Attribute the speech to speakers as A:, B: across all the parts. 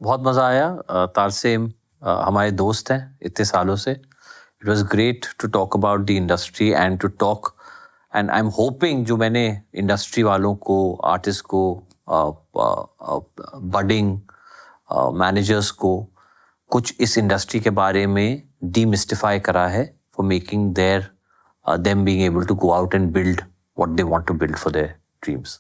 A: बहुत मज़ा आया। तारसेम हमारे दोस्त हैं इतने सालों से। It was great to talk about the industry and to talk and I am hoping जो मैंने इंडस्ट्री वालों को, आर्टिस्ट को, बडिंग मैनेजर्स को कुछ इस इंडस्ट्री के बारे में डीमिस्टिफाई करा है for making their them being able to go out and build what they want to build for their dreams.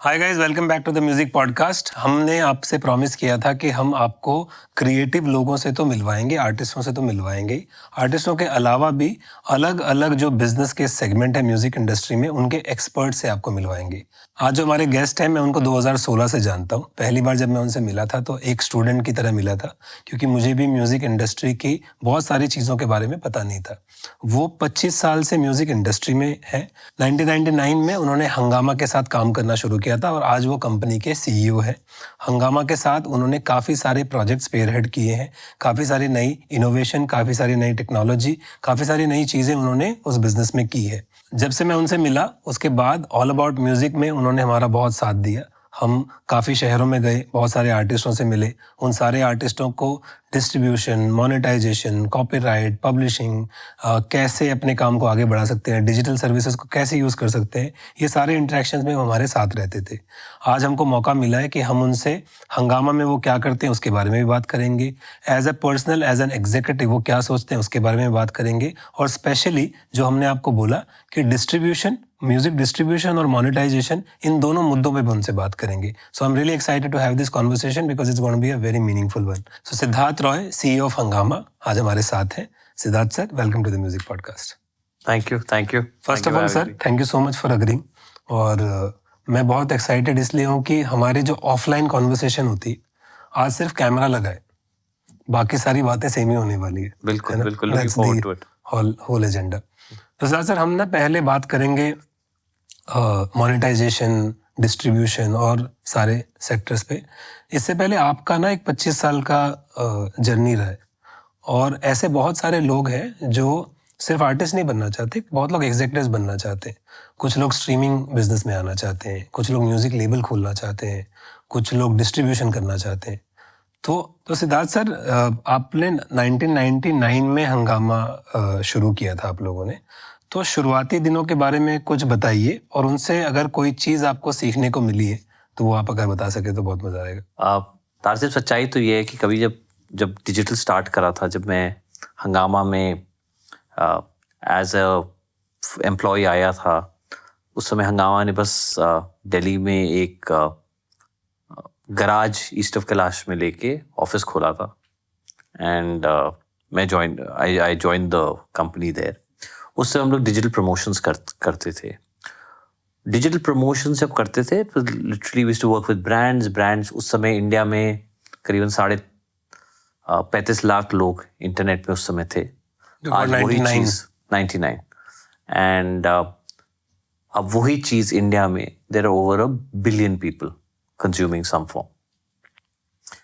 B: Hi guys, welcome back to the music podcast. हमने आपसे प्रॉमिस किया था कि हम आपको क्रिएटिव लोगों से तो मिलवाएंगे, आर्टिस्टों से तो मिलवाएंगे, आर्टिस्टों के अलावा भी अलग अलग जो बिजनेस के सेगमेंट है म्यूजिक इंडस्ट्री में, उनके एक्सपर्ट से आपको मिलवाएंगे। आज जो हमारे गेस्ट हैं, मैं उनको 2016 से जानता हूँ। पहली बार जब मैं उनसे मिला था तो एक स्टूडेंट की तरह मिला था, क्योंकि मुझे भी म्यूजिक इंडस्ट्री की बहुत सारी चीज़ों के बारे में पता नहीं था। वो 25 साल से म्यूजिक इंडस्ट्री में है। 1999 में उन्होंने हंगामा के साथ काम करना शुरू किया था और आज वो कंपनी के सीईओ है। हंगामा के साथ उन्होंने काफ़ी सारे प्रोजेक्ट्स स्पेयरहेड किए हैं, काफ़ी सारी नई इनोवेशन, काफ़ी सारी नई टेक्नोलॉजी, काफ़ी सारी नई चीज़ें उन्होंने उस बिज़नेस में की है। जब से मैं उनसे मिला उसके बाद ऑल अबाउट म्यूज़िक में उन्होंने हमारा बहुत साथ दिया। हम काफ़ी शहरों में गए, बहुत सारे आर्टिस्टों से मिले, उन सारे आर्टिस्टों को डिस्ट्रीब्यूशन, मोनेटाइजेशन, कॉपीराइट, पब्लिशिंग, कैसे अपने काम को आगे बढ़ा सकते हैं, डिजिटल सर्विसेज को कैसे यूज़ कर सकते हैं, ये सारे इंटरेक्शंस में वो हमारे साथ रहते थे। आज हमको मौका मिला है कि हम उनसे हंगामा में वो क्या करते हैं उसके बारे में भी बात करेंगे, as a personal, as an executive वो क्या सोचते हैं उसके बारे में बात करेंगे, और स्पेशली जो हमने आपको बोला कि डिस्ट्रीब्यूशन, म्यूजिक डिस्ट्रीब्यूशन और मोनेटाइजेशन, इन दोनों मुद्दों पे भी उनसे बात करेंगे। So I am really excited to have this conversation because it's going to be a very meaningful one. So Siddharth Roy, CEO of Hungama, आज हमारे साथ हैं। Siddharth sir, welcome to the music podcast.
A: Thank you.
B: First of all sir, thank you so much for agreeing. और मैं बहुत excited इसलिए हूँ कि हमारी जो ऑफलाइन कॉन्वर्सेशन होती, आज सिर्फ कैमरा लगा है, बाकी सारी बातें सेम ही होने वाली है।
A: बिल्कुल बिल्कुल, looking forward to it.
B: Whole agenda. तो सर हम ना पहले बात करेंगे मोनेटाइजेशन, डिस्ट्रीब्यूशन और सारे सेक्टर्स पे। इससे पहले आपका ना एक 25 साल का जर्नी रहा है, और ऐसे बहुत सारे लोग हैं जो सिर्फ आर्टिस्ट नहीं बनना चाहते, बहुत लोग एग्जीक्यूटिव्स बनना चाहते हैं, कुछ लोग स्ट्रीमिंग बिजनेस में आना चाहते हैं, कुछ लोग म्यूजिक लेबल खोलना चाहते हैं, कुछ लोग डिस्ट्रीब्यूशन करना चाहते हैं। तो सिद्धार्थ सर, आपने 1999 में हंगामा शुरू किया था आप लोगों ने, तो शुरुआती दिनों के बारे में कुछ बताइए, और उनसे अगर कोई चीज़ आपको सीखने को मिली है तो वो आप अगर बता सके तो बहुत मज़ा आएगा।
A: तारसेम, सच्चाई तो ये है कि कभी जब डिजिटल स्टार्ट करा था, जब मैं हंगामा में एज अ एम्प्लॉय आया था, उस समय हंगामा ने बस दिल्ली में एक गराज ईस्ट ऑफ कैलाश में लेके ऑफिस खोला था, एंड मैं I join the company there. उससे हम लोग डिजिटल प्रमोशंस करते थे। डिजिटल प्रमोशंस जब करते थे, literally we used to work with brands. उस समय इंडिया में करीबन 35 लाख लोग इंटरनेट पे उस समय थे। आज वही चीज़ 99, एंड अब वही चीज़ इंडिया में there are over 1 billion people consuming some form.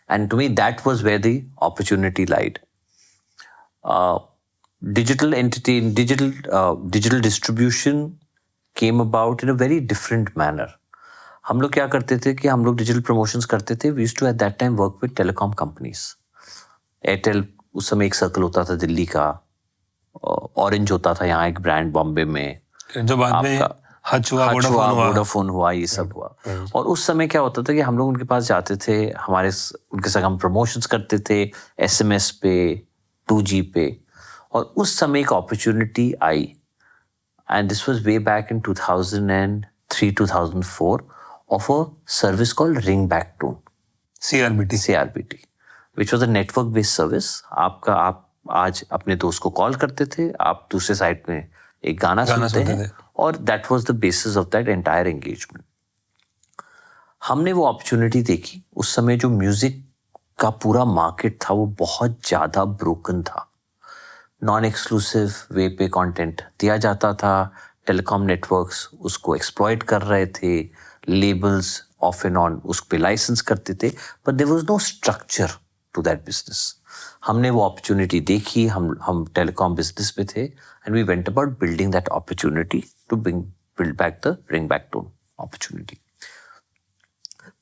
A: And to me, that was where the opportunity lied. Digital distribution came about in a very different manner. हम लोग क्या करते थे कि हम लोग डिजिटल प्रमोशंस करते थे. We used to at that time work with telecom companies. Airtel उस समय एक सर्कल होता था दिल्ली का, ऑरेंज होता था यहाँ एक ब्रांड बॉम्बे में,
B: जो बाद में हच हुआ,
A: वोडाफोन हुआ, ये सब हुआ। और उस समय क्या होता था कि हम लोग उनके पास जाते थे, उनके साथ हम प्रमोशंस करते थे SMS पे, 2G पे। और उस समय एक opportunity I, and this was way back in 2003-2004, of a service called ring back tone, CRBT, which was a network based service. आप आज अपने दोस्त को कॉल करते थे, आप दूसरे साइड में एक गाना सुनते हैं, और that was the basis of that entire engagement. हमने वो अपॉर्चुनिटी देखी। उस समय जो म्यूजिक का पूरा मार्केट था वो बहुत ज़्यादा ब्रोकन था। नॉन एक्सक्लूसिव वे पे कंटेंट दिया जाता था, टेलीकॉम नेटवर्क्स उसको एक्सप्लॉइट कर रहे थे, लेबल्स ऑफ एंड ऑन उस पे लाइसेंस करते थे, but there was no structure to that business. हमने वो अपॉर्चुनिटी देखी, हम टेलीकॉम बिजनेस पे थे, and we went about building that opportunity to build back the ring back tone opportunity.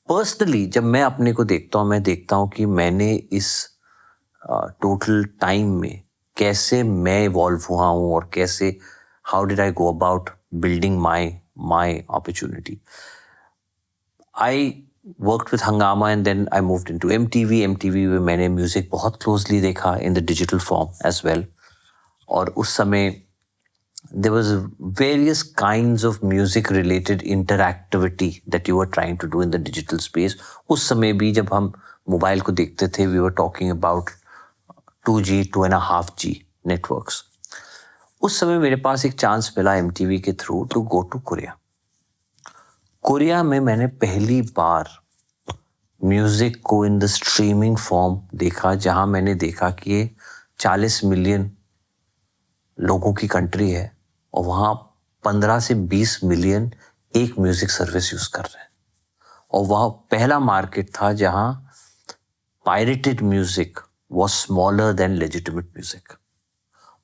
A: Personally जब मैं अपने को देखता हूँ, मैं देखता हूँ कि मैंने इस टोटल टाइम में कैसे मैं इवॉल्व हुआ हूँ और कैसे how did I go about building my opportunity. I worked with Hungama and then I moved into MTV. MTV में मैंने म्यूजिक बहुत क्लोजली देखा in the digital form as well. और उस समय there was various kinds of music related interactivity that you were trying to do in the digital space. उस समय भी जब हम मोबाइल को देखते थे, we were talking about 2G, 2.5G networks. उस समय मेरे पास एक चांस मिला MTV के through to go to Korea. Korea में मैंने पहली बार म्यूजिक को इन द स्ट्रीमिंग फॉर्म देखा, जहां मैंने देखा कि ये 40 मिलियन लोगों की कंट्री है और वहाँ 15 से 20 मिलियन एक म्यूजिक सर्विस यूज कर रहे हैं. और वह पहला मार्केट था जहाँ pirated music was smaller than legitimate music.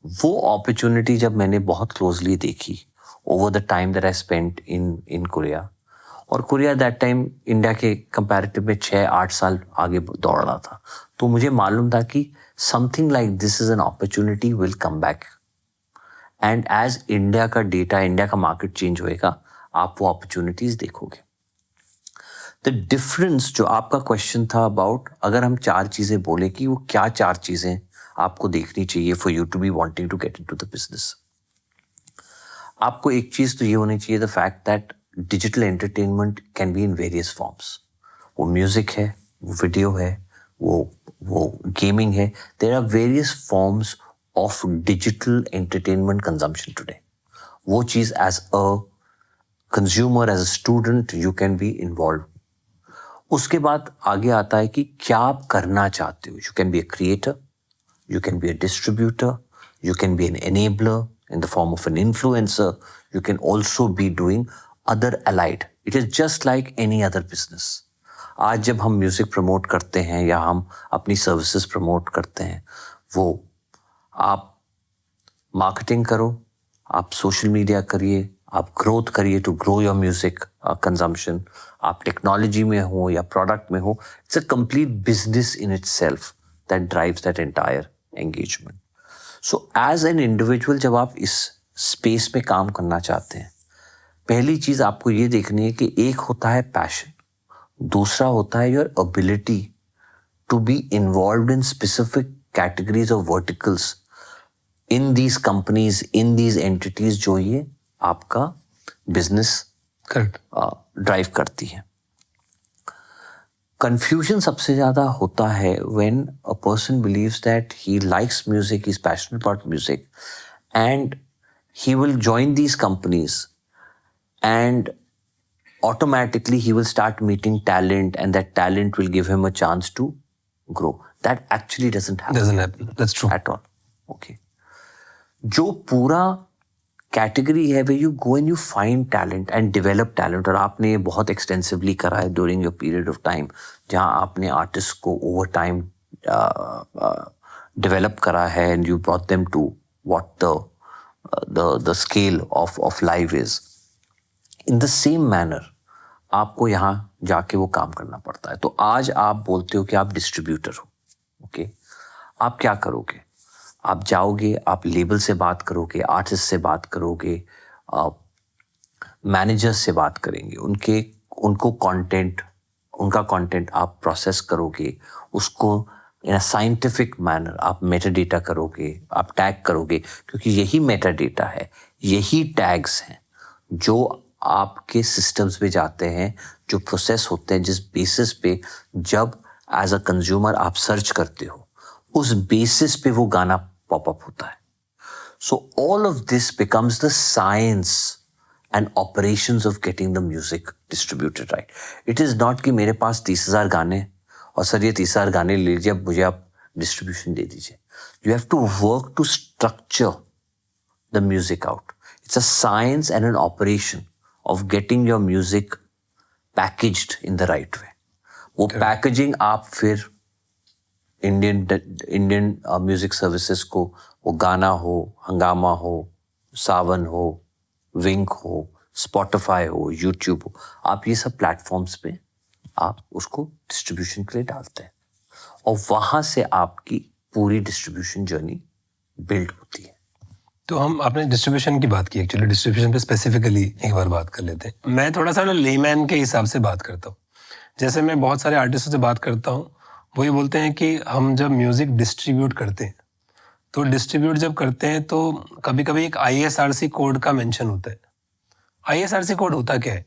A: वो अपॉर्चुनिटी जब मैंने बहुत क्लोजली देखी over the time that I spent in Korea, और कोरिया दैट टाइम इंडिया के कंपैरेटिव में 6-8 साल आगे दौड़ रहा था, तो मुझे मालूम था कि something like this is an opportunity will come back. And as India का डेटा, इंडिया का मार्केट चेंज होएगा, आप वो अपॉर्चुनिटीज देखोगे. द डिफरेंस जो आपका क्वेश्चन था अबाउट, अगर हम 4 चीजें बोले कि वो क्या 4 चीजें आपको देखनी चाहिए for you to be wanting to get into the business. आपको एक चीज तो ये होनी चाहिए, the fact that digital entertainment can be in various forms. वो म्यूजिक है, वो वीडियो है, वो गेमिंग है. There are various forms of digital entertainment consumption today. वो चीज as a consumer, as a student, you can be involved. उसके बाद आगे आता है कि क्या आप करना चाहते हो. You can be a creator, you can be a distributor, you can be an enabler in the form of an influencer, you can also be doing other allied. It is just like any other business. आज जब हम music promote करते हैं या हम अपनी services promote करते हैं, वो आप मार्केटिंग करो, आप सोशल मीडिया करिए, आप ग्रोथ करिए to grow your music consumption, आप टेक्नोलॉजी में हो या प्रोडक्ट में हो, it's a complete business in itself that drives that entire engagement. So as an individual जब आप इस स्पेस में काम करना चाहते हैं, पहली चीज आपको ये देखनी है कि एक होता है पैशन, दूसरा होता है your ability to be involved in specific categories और verticals in these companies, in these entities, जो ये आपका बिजनेस ड्राइव करती है. कंफ्यूजन सबसे ज्यादा होता है when a person believes that he likes music, he is passionate about music, and he will join these companies and automatically he will start meeting talent and that talent will give him a chance to grow. That actually doesn't happen.
B: That's true.
A: At all. Okay. जो पूरा category है where you go and you find talent and develop talent, और आपने ये बहुत extensively करा है during your period of time, जहाँ आपने आर्टिस्ट को over time develop करा है and you brought them to what the scale of life is. In the same manner आपको यहाँ जाके वो काम करना पड़ता है. तो आज आप बोलते हो कि आप डिस्ट्रीब्यूटर हो, ओके. आप क्या करोगे? आप जाओगे, आप लेबल से बात करोगे, आर्टिस्ट से बात करोगे, मैनेजर्स से बात करेंगे, उनका कंटेंट आप प्रोसेस करोगे, उसको इन अ साइंटिफिक मैनर आप मेटा डेटा करोगे, आप टैग करोगे, क्योंकि यही मेटा डेटा है, यही टैग्स हैं जो आपके सिस्टम्स में जाते हैं, जो प्रोसेस होते हैं, जिस बेसिस पे जब एज अ कंज्यूमर आप सर्च करते हो, उस बेसिस पे वो गाना पॉपअप होता है. So all of this becomes the science and operations of getting the music distributed right. It is not कि मेरे पास 30,000 गाने और सर ये 30,000 गाने ले लीजिए, अब मुझे आप डिस्ट्रीब्यूशन दे दीजिए. You have to work to structure the music out. It's a science and an operation of getting your music packaged in the right way. वो पैकेजिंग आप फिर इंडियन म्यूजिक सर्विसेज को, वो गाना हो, हंगामा हो, सावन हो, विंक हो, स्पॉटिफाई हो, यूट्यूब हो, आप ये सब प्लेटफॉर्म्स पे आप उसको डिस्ट्रीब्यूशन के लिए डालते हैं और वहां से आपकी पूरी डिस्ट्रीब्यूशन जर्नी बिल्ड होती है।
B: तो हम आपने डिस्ट्रीब्यूशन की बात की, एक्चुअली डिस्ट्रीब्यूशन पे स्पेसिफिकली एक बार बात कर लेते हैं। मैं थोड़ा सा ना लेमैन के हिसाब से बात करता हूँ। जैसे मैं बहुत सारे आर्टिस्टों से बात करता हूँ, वो ये बोलते हैं कि हम जब म्यूजिक डिस्ट्रीब्यूट करते हैं तो डिस्ट्रीब्यूट जब करते हैं तो कभी कभी एक ISRC कोड का मेंशन होता है। ISRC कोड होता क्या है?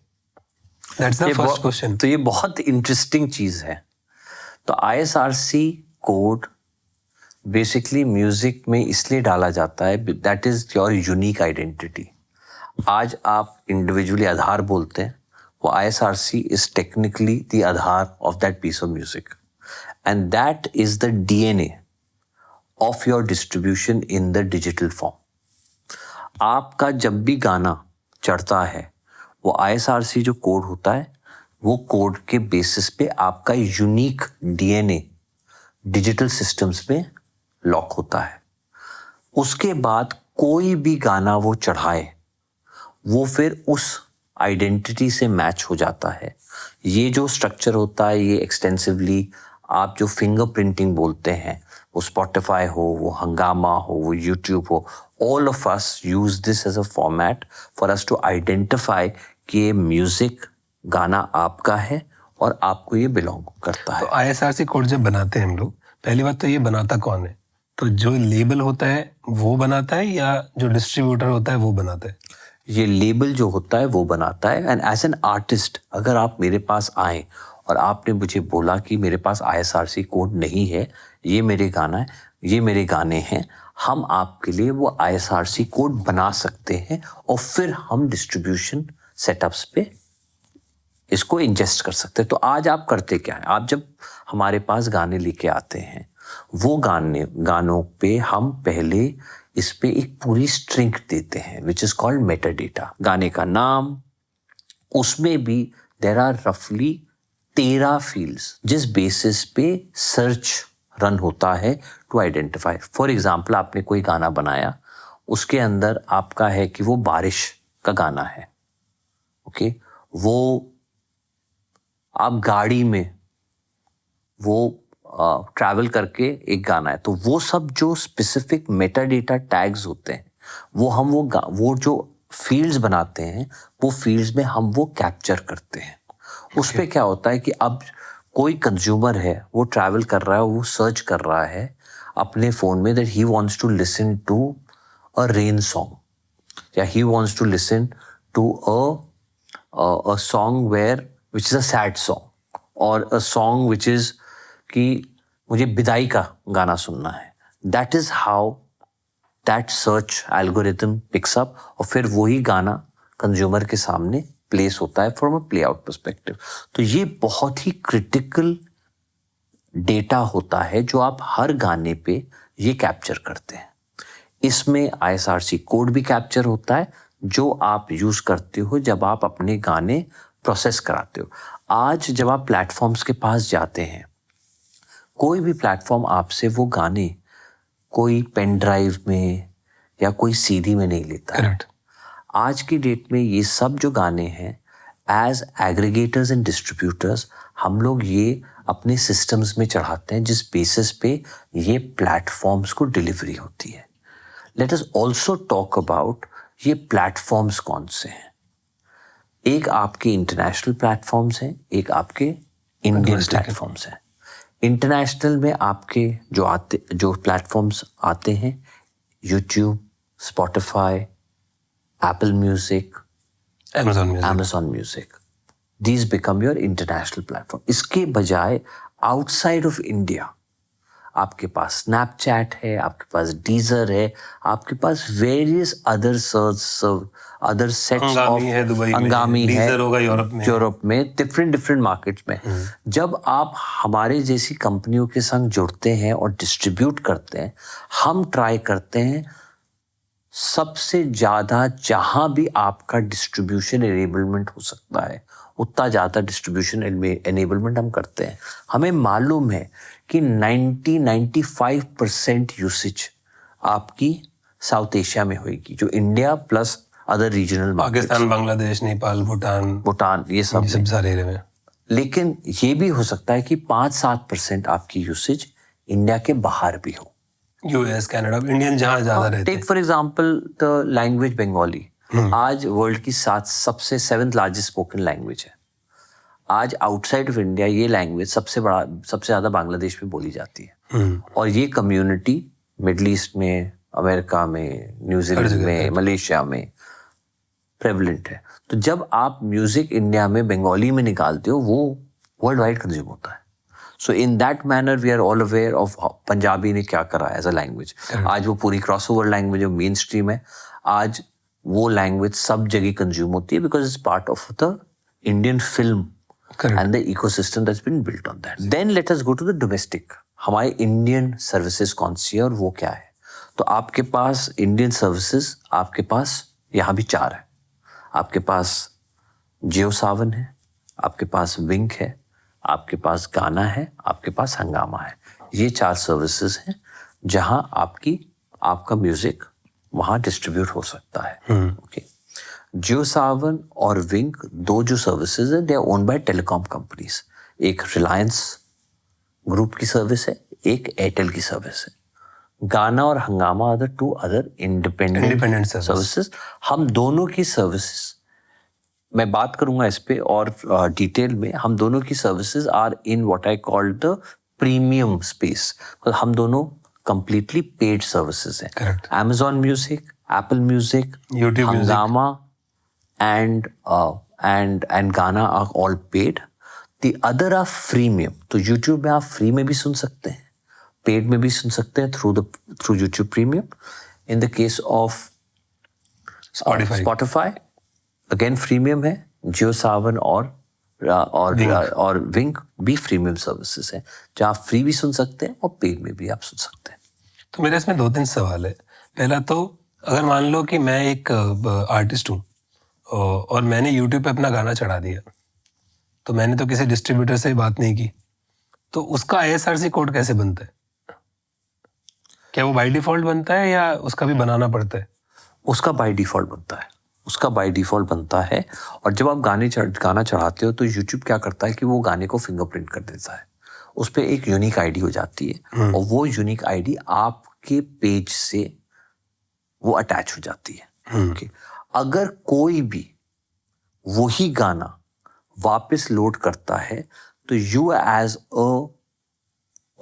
B: That's the first question.
A: तो ये बहुत इंटरेस्टिंग चीज है। तो ISRC कोड बेसिकली म्यूजिक में इसलिए डाला जाता है, that is your unique identity. आज आप इंडिविजुअली आधार बोलते हैं, वो ISRC is technically the Aadhaar of that piece of music and that is the DNA of your distribution in the digital form. आपका जब भी गाना चढ़ता है, वो ISRC जो कोड होता है, वो कोड के बेसिस पे आपका यूनिक DNA डिजिटल सिस्टम्स में लॉक होता है। उसके बाद कोई भी गाना वो चढ़ाए, वो फिर उस आइडेंटिटी से मैच हो जाता है। ये जो स्ट्रक्चर होता है, ये एक्सटेंसिवली आप जो फिंगरप्रिंटिंग बोलते हैं, वो स्पॉटिफाई हो, वो हंगामा हो, वो यूट्यूब हो, all of us use this as a format for us to identify कि ये म्यूजिक गाना आपका है और आपको ये बिलोंग करता है।
B: तो ISRC कोड जब बनाते हैं हम लोग, पहली बात तो ये बनाता कौन है? तो जो लेबल होता है वो बनाता है या जो डिस्ट्रीब्यूटर होता है वो बनाता है?
A: ये लेबल जो होता है वो बनाता है। एंड एज एन आर्टिस्ट, अगर आप मेरे पास आए और आपने मुझे बोला कि मेरे पास ISRC कोड नहीं है, ये मेरे गाना है, ये मेरे गाने हैं, हम आपके लिए वो ISRC कोड बना सकते हैं और फिर हम डिस्ट्रीब्यूशन सेटअप्स पे इसको इंजेस्ट कर सकते हैं। तो आज आप करते क्या है, आप जब हमारे पास गाने लेके आते हैं, वो गानों पे हम पहले इस पे एक पूरी स्ट्रिंग देते हैं विच इज कॉल्ड मेटा डेटा। गाने का नाम, उसमें भी देर आर रफली 13 फील्ड्स जिस बेसिस पे सर्च रन होता है टू आइडेंटिफाई। फॉर एग्जाम्पल, आपने कोई गाना बनाया, उसके अंदर आपका है कि वो बारिश का गाना है, ओके, वो आप गाड़ी में वो ट्रैवल करके एक गाना है, तो वो सब जो स्पेसिफिक मेटा डेटा टैग्स होते हैं, वो हम वो जो फील्ड्स बनाते हैं, वो फील्ड्स में हम वो कैप्चर करते हैं। उस पे क्या होता है कि अब कोई कंज्यूमर है, वो ट्रैवल कर रहा है, वो सर्च कर रहा है अपने फोन में that he wants to listen to a rain song, या he wants to listen to a song where which is a sad song, और अ सॉन्ग विच इज कि मुझे विदाई का गाना सुनना है। That is how that search algorithm picks up, और फिर वही गाना कंज्यूमर के सामने प्लेस होता है from a play out perspective. तो ये बहुत ही क्रिटिकल डेटा होता है जो आप हर गाने पे ये कैप्चर करते हैं। इसमें ISRC कोड भी कैप्चर होता है जो आप यूज करते हो जब आप अपने गाने प्रोसेस कराते हो। आज जब आप प्लेटफॉर्म्स के पास जाते हैं, कोई भी प्लेटफॉर्म आपसे वो गाने कोई पेन ड्राइव में या कोई CD में नहीं लेता है। आज की डेट में ये सब जो गाने हैं, एज एग्रीगेटर्स एंड डिस्ट्रीब्यूटर्स, हम लोग ये अपने सिस्टम्स में चढ़ाते हैं जिस बेसिस पे ये प्लेटफॉर्म्स को डिलीवरी होती है। Let us also talk about ये प्लेटफॉर्म्स कौन से हैं। एक आपके इंटरनेशनल प्लेटफॉर्म्स हैं, एक आपके इंडियन प्लेटफॉर्म्स हैं। इंटरनेशनल में आपके जो प्लेटफॉर्म्स आते हैं, YouTube, Spotify, Apple music, Amazon Music, these become your international platform. इसके बजाय आउटसाइड ऑफ इंडिया आपके पास स्नैपचैट है, आपके पास डीजर है, आपके पास वेरियस अदर सेट्स ऑफ, अंगामी है,
B: डीजर होगा
A: यूरोप में, डिफरेंट मार्केट्स में। जब आप हमारे जैसी कंपनियों के संग जुड़ते हैं और डिस्ट्रीब्यूट करते हैं, हम ट्राई करते हैं सबसे ज्यादा जहां भी आपका डिस्ट्रीब्यूशन एनेबलमेंट हो सकता है, उतना ज्यादा डिस्ट्रीब्यूशन एनेबलमेंट हम करते हैं। हमें मालूम है कि 90-95% यूसेज आपकी साउथ एशिया में होगी, जो India plus other regional
B: Pakistan, Bangladesh, Nepal, Bhutan
A: ये सब
B: सारे एरिया में।
A: लेकिन ये भी हो सकता है कि 5-7% आपकी यूसेज इंडिया के बाहर भी हो।
B: यूएस, कनाडा, इंडियन जहाँ ज्यादा रहते
A: take for example the language Bengali, आज वर्ल्ड की सबसे 7th लार्जेस्ट स्पोकन लैंग्वेज है। आज आउटसाइड ऑफ इंडिया ये लैंग्वेज सबसे ज्यादा बांग्लादेश में बोली जाती है। और ये कम्युनिटी मिडल ईस्ट में, अमेरिका में, न्यूजीलैंड में, मलेशिया में प्रेवलेंट है। तो जब आप म्यूजिक इंडिया में बंगाली में निकालते हो, वो वर्ल्ड वाइड कंज्यूम होता है। So in that manner we are all aware of Punjabi ने क्या करा एज अ लैंग्वेज। आज वो पूरी क्रॉसओवर लैंग्वेज है, मेन स्ट्रीम है। आज वो लैंग्वेज सब जगह कंज्यूम होती है because it's part of the Indian film and the ecosystem that's been built on that. Then let us go to the domestic. हमारे इंडियन सर्विसेज कौन सी है और वो क्या है? तो आपके पास इंडियन सर्विसेज, आपके पास यहाँ भी 4 है। आपके पास जियो सावन है, आपके पास विंक है, आपके पास गाना है, आपके पास हंगामा है। ये 4 सर्विसेज हैं जहाँ आपका म्यूजिक वहाँ डिस्ट्रीब्यूट हो सकता है। ओके। जियो सावन और विंक 2 जो सर्विसेज है, they are owned by telecom companies. एक रिलायंस ग्रुप की सर्विस है, एक एयरटेल की सर्विस है। गाना और Hungama are the 2 other independent services. हम दोनों की सर्विसेज, मैं बात करूंगा इस पे और डिटेल में, हम दोनों की services are in what I call the premium space. हम दोनों कंप्लीटली पेड सर्विसेज हैं। Amazon music, Apple music,
B: YouTube
A: Hungama and Ghana are all paid. The other are freemium. तो YouTube में आप फ्री में भी सुन सकते हैं, पेड में भी सुन सकते हैं through YouTube Premium. In the case of Spotify again freemium है, जियो सावन और विंक भी फ्रीमियम सर्विसेज हैं जहाँ आप फ्री भी सुन सकते हैं और पेड में भी आप सुन सकते हैं।
B: तो मेरे इसमें 2-3 सवाल है। पहला तो अगर मान लो कि मैं एक आर्टिस्ट हूँ और मैंने YouTube पे अपना गाना चढ़ा दिया, तो मैंने तो किसी डिस्ट्रीब्यूटर से बात नहीं की, तो उसका ISRC कोड कैसे बनता है? क्या वो बाय डिफॉल्ट बनता है या उसका भी बनाना पड़ता है?
A: उसका बाय डिफॉल्ट बनता है। और जब आप गाना चढ़ाते हो तो YouTube क्या करता है कि वो गाने को फिंगरप्रिंट कर देता है। उस पर एक यूनिक आईडी हो जाती है और वो यूनिक आईडी आपके पेज से वो अटैच हो जाती है। ओके। अगर कोई भी वही गाना वापस लोड करता है तो you as a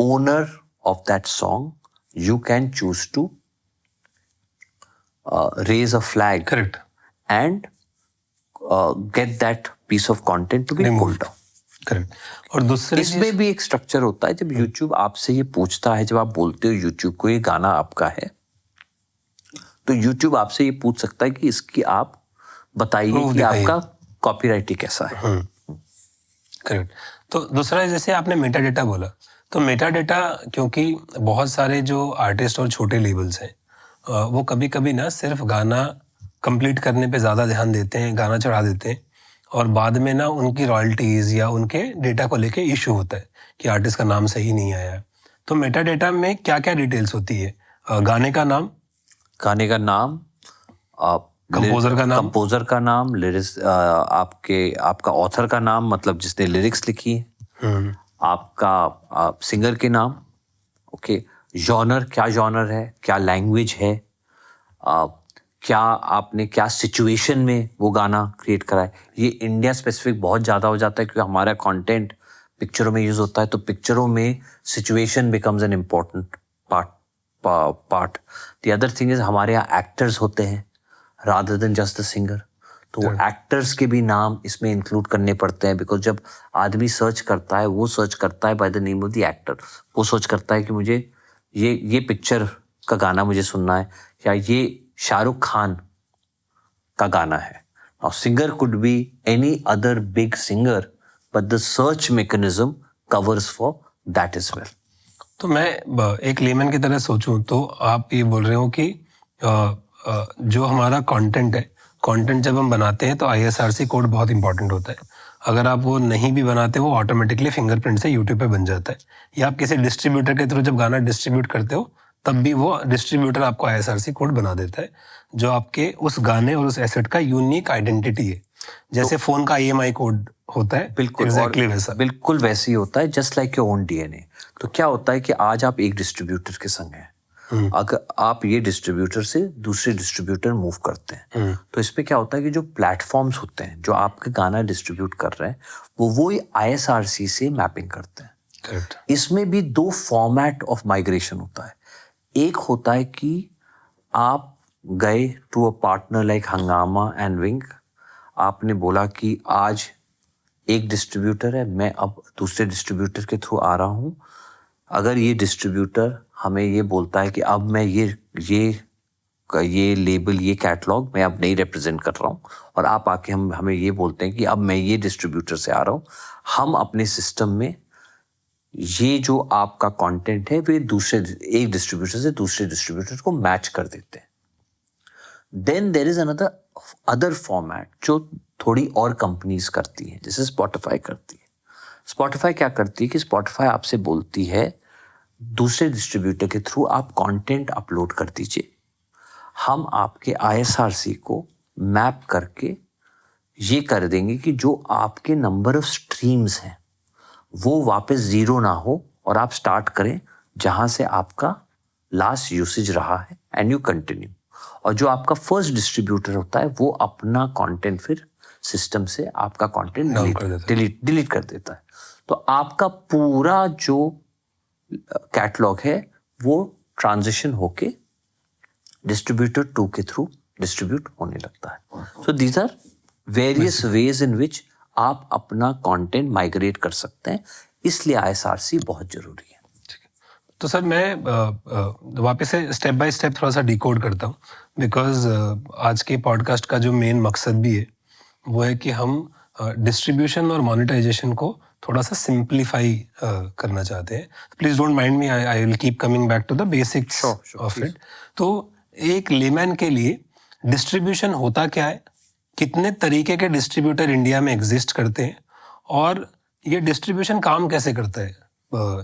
A: owner of that song you can choose to raise a flag
B: correct
A: and get that piece of content to be pulled down.
B: Correct. और दूसरी
A: इसमें भी एक स्ट्रक्चर होता है। जब YouTube आपसे ये पूछता है, जब आप बोलते हो YouTube को ये गाना आपका है, तो YouTube आपसे ये पूछ सकता है कि इसकी आप बताइए कि आपका कॉपीराइट कैसा है।
B: करेक्ट। तो दूसरा, जैसे आपने मेटा डेटा बोला, तो मेटा डेटा, क्योंकि बहुत सारे जो आर्टिस्ट और छोटे लेबल्स हैं वो कभी कभी ना सिर्फ गाना कंप्लीट करने पे ज़्यादा ध्यान देते हैं, गाना चढ़ा देते हैं, और बाद में ना उनकी रॉयल्टीज़ या उनके डेटा को लेके इशू होता है कि आर्टिस्ट का नाम सही नहीं आया। तो मेटा डेटा में क्या क्या डिटेल्स होती है? गाने का नाम, कंपोजर का नाम, लिरिक्स, आपका ऑथर का नाम, मतलब जिसने लिरिक्स लिखी है, आपका सिंगर के नाम, ओके, जॉनर, क्या जॉनर है, क्या लैंग्वेज है, क्या आपने क्या सिचुएशन में वो गाना क्रिएट करा है। ये इंडिया स्पेसिफिक बहुत ज़्यादा हो जाता है क्योंकि हमारा कंटेंट पिक्चरों में यूज़ होता है, तो पिक्चरों में situation becomes an important part. The other thing is हमारे यहाँ एक्टर्स होते हैं rather than just the singer, तो वो एक्टर्स के भी नाम इसमें इंक्लूड करने पड़ते हैं। बिकॉज जब आदमी सर्च करता है, वो सर्च करता है by the name of the actor. वो सर्च करता है कि मुझे ये पिक्चर का गाना मुझे सुनना है, या ये शाहरुख खान का गाना है। Now singer could be any other big singer, but the search mechanism covers for that is well. तो मैं एक लेमन की तरह सोचूं तो आप ये बोल रहे हो कि जो हमारा कंटेंट है, कंटेंट जब हम बनाते हैं तो ISRC कोड बहुत इंपॉर्टेंट होता है। अगर आप वो नहीं भी बनाते, वो ऑटोमेटिकली फिंगरप्रिंट से यूट्यूब पे बन जाता है, या आप किसी डिस्ट्रीब्यूटर के थ्रू जब गाना डिस्ट्रीब्यूट करते हो तब भी वो डिस्ट्रीब्यूटर आपको ISRC कोड बना देता है, जो आपके उस गाने और उस एसेट का यूनिक आइडेंटिटी है। जैसे फोन का EMI कोड होता है,
A: बिल्कुल
B: एग्जैक्टली
A: और
B: वैसा।
A: बिल्कुल वैसे ही होता है, just like your own DNA. तो क्या होता है कि आज आप एक डिस्ट्रीब्यूटर के संग हैं, अगर आप ये डिस्ट्रीब्यूटर से दूसरे डिस्ट्रीब्यूटर मूव करते हैं, तो इसमें क्या होता है कि जो प्लेटफॉर्म्स होते हैं जो आपके गाना डिस्ट्रीब्यूट कर रहे हैं वो ही ISRC से मैपिंग करते हैं।
B: करेक्ट।
A: इसमें भी दो फॉर्मेट ऑफ माइग्रेशन होता है। एक होता है कि आप गए टू अ पार्टनर लाइक हंगामा एंड विंग, आपने बोला कि आज एक डिस्ट्रीब्यूटर है, मैं अब दूसरे डिस्ट्रीब्यूटर के थ्रू आ रहा हूँ। अगर ये डिस्ट्रीब्यूटर हमें ये बोलता है कि अब मैं ये लेबल, ये कैटलॉग मैं अब नहीं रिप्रेजेंट कर रहा हूँ, और आप आके हमें ये बोलते हैं कि अब मैं ये डिस्ट्रीब्यूटर से आ रहा हूँ, हम अपने सिस्टम में ये जो आपका कंटेंट है वे एक डिस्ट्रीब्यूटर से दूसरे डिस्ट्रीब्यूटर को मैच कर देते हैं। Then there is other format जो थोड़ी और कंपनीज करती हैं, जैसे स्पॉटिफाई करती है। स्पॉटिफाई क्या करती है कि स्पॉटिफाई आपसे बोलती है दूसरे डिस्ट्रीब्यूटर के थ्रू आप कंटेंट अपलोड कर दीजिए, हम आपके ISRC को मैप करके ये कर देंगे कि जो आपके नंबर ऑफ स्ट्रीम्स हैं वो वापस जीरो ना हो और आप स्टार्ट करें जहां से आपका लास्ट यूसेज रहा है एंड यू कंटिन्यू। और जो आपका फर्स्ट डिस्ट्रीब्यूटर होता है वो अपना कंटेंट फिर सिस्टम से आपका कंटेंट डिलीट कर देता है। तो आपका पूरा जो कैटलॉग है वो ट्रांजिशन होके डिस्ट्रीब्यूटर 2 के थ्रू डिस्ट्रीब्यूट होने लगता है। So these are various ways in which आप अपना कंटेंट माइग्रेट कर सकते हैं, इसलिए ISRC बहुत जरूरी है।
B: तो सर मैं वापस से स्टेप बाय स्टेप थोड़ा सा डिकोड करता हूँ, बिकॉज आज के पॉडकास्ट का जो मेन मकसद भी है वो है कि हम डिस्ट्रीब्यूशन और मोनेटाइजेशन को थोड़ा सा सिंप्लीफाई करना चाहते हैं। Please don't mind me, I will keep coming back to the basics of it. तो एक लेमैन के लिए डिस्ट्रीब्यूशन होता क्या है, कितने तरीके के डिस्ट्रीब्यूटर इंडिया में एग्जिस्ट करते हैं, और ये डिस्ट्रीब्यूशन काम कैसे करता है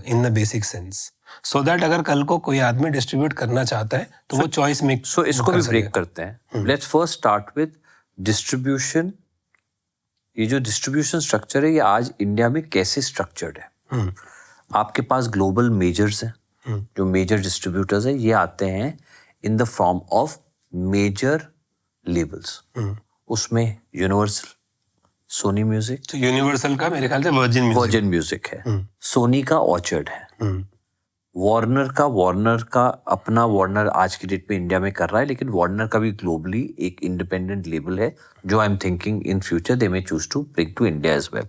B: in the basic sense, so that अगर कल को कोई आदमी डिस्ट्रीब्यूट करना चाहता है तो वो चॉइस मेक।
A: सो इसको भी ब्रेक करते हैं। Let's first start with distribution. ये जो डिस्ट्रीब्यूशन स्ट्रक्चर है ये आज इंडिया में कैसे स्ट्रक्चर्ड है। आपके पास ग्लोबल मेजर्स हैं, जो मेजर डिस्ट्रीब्यूटर्स हैं, ये आते हैं in the form of major labels. उसमें यूनिवर्सल, सोनी म्यूजिक,
B: तो यूनिवर्सल का मेरे ख्याल से वर्जिन
A: म्यूजिक है, सोनी का ऑर्चर्ड है, वार्नर का अपना वार्नर आज की डेट में इंडिया में कर रहा है, लेकिन वार्नर का भी ग्लोबली एक इंडिपेंडेंट लेबल है जो I am thinking in future they may choose to bring to India as well.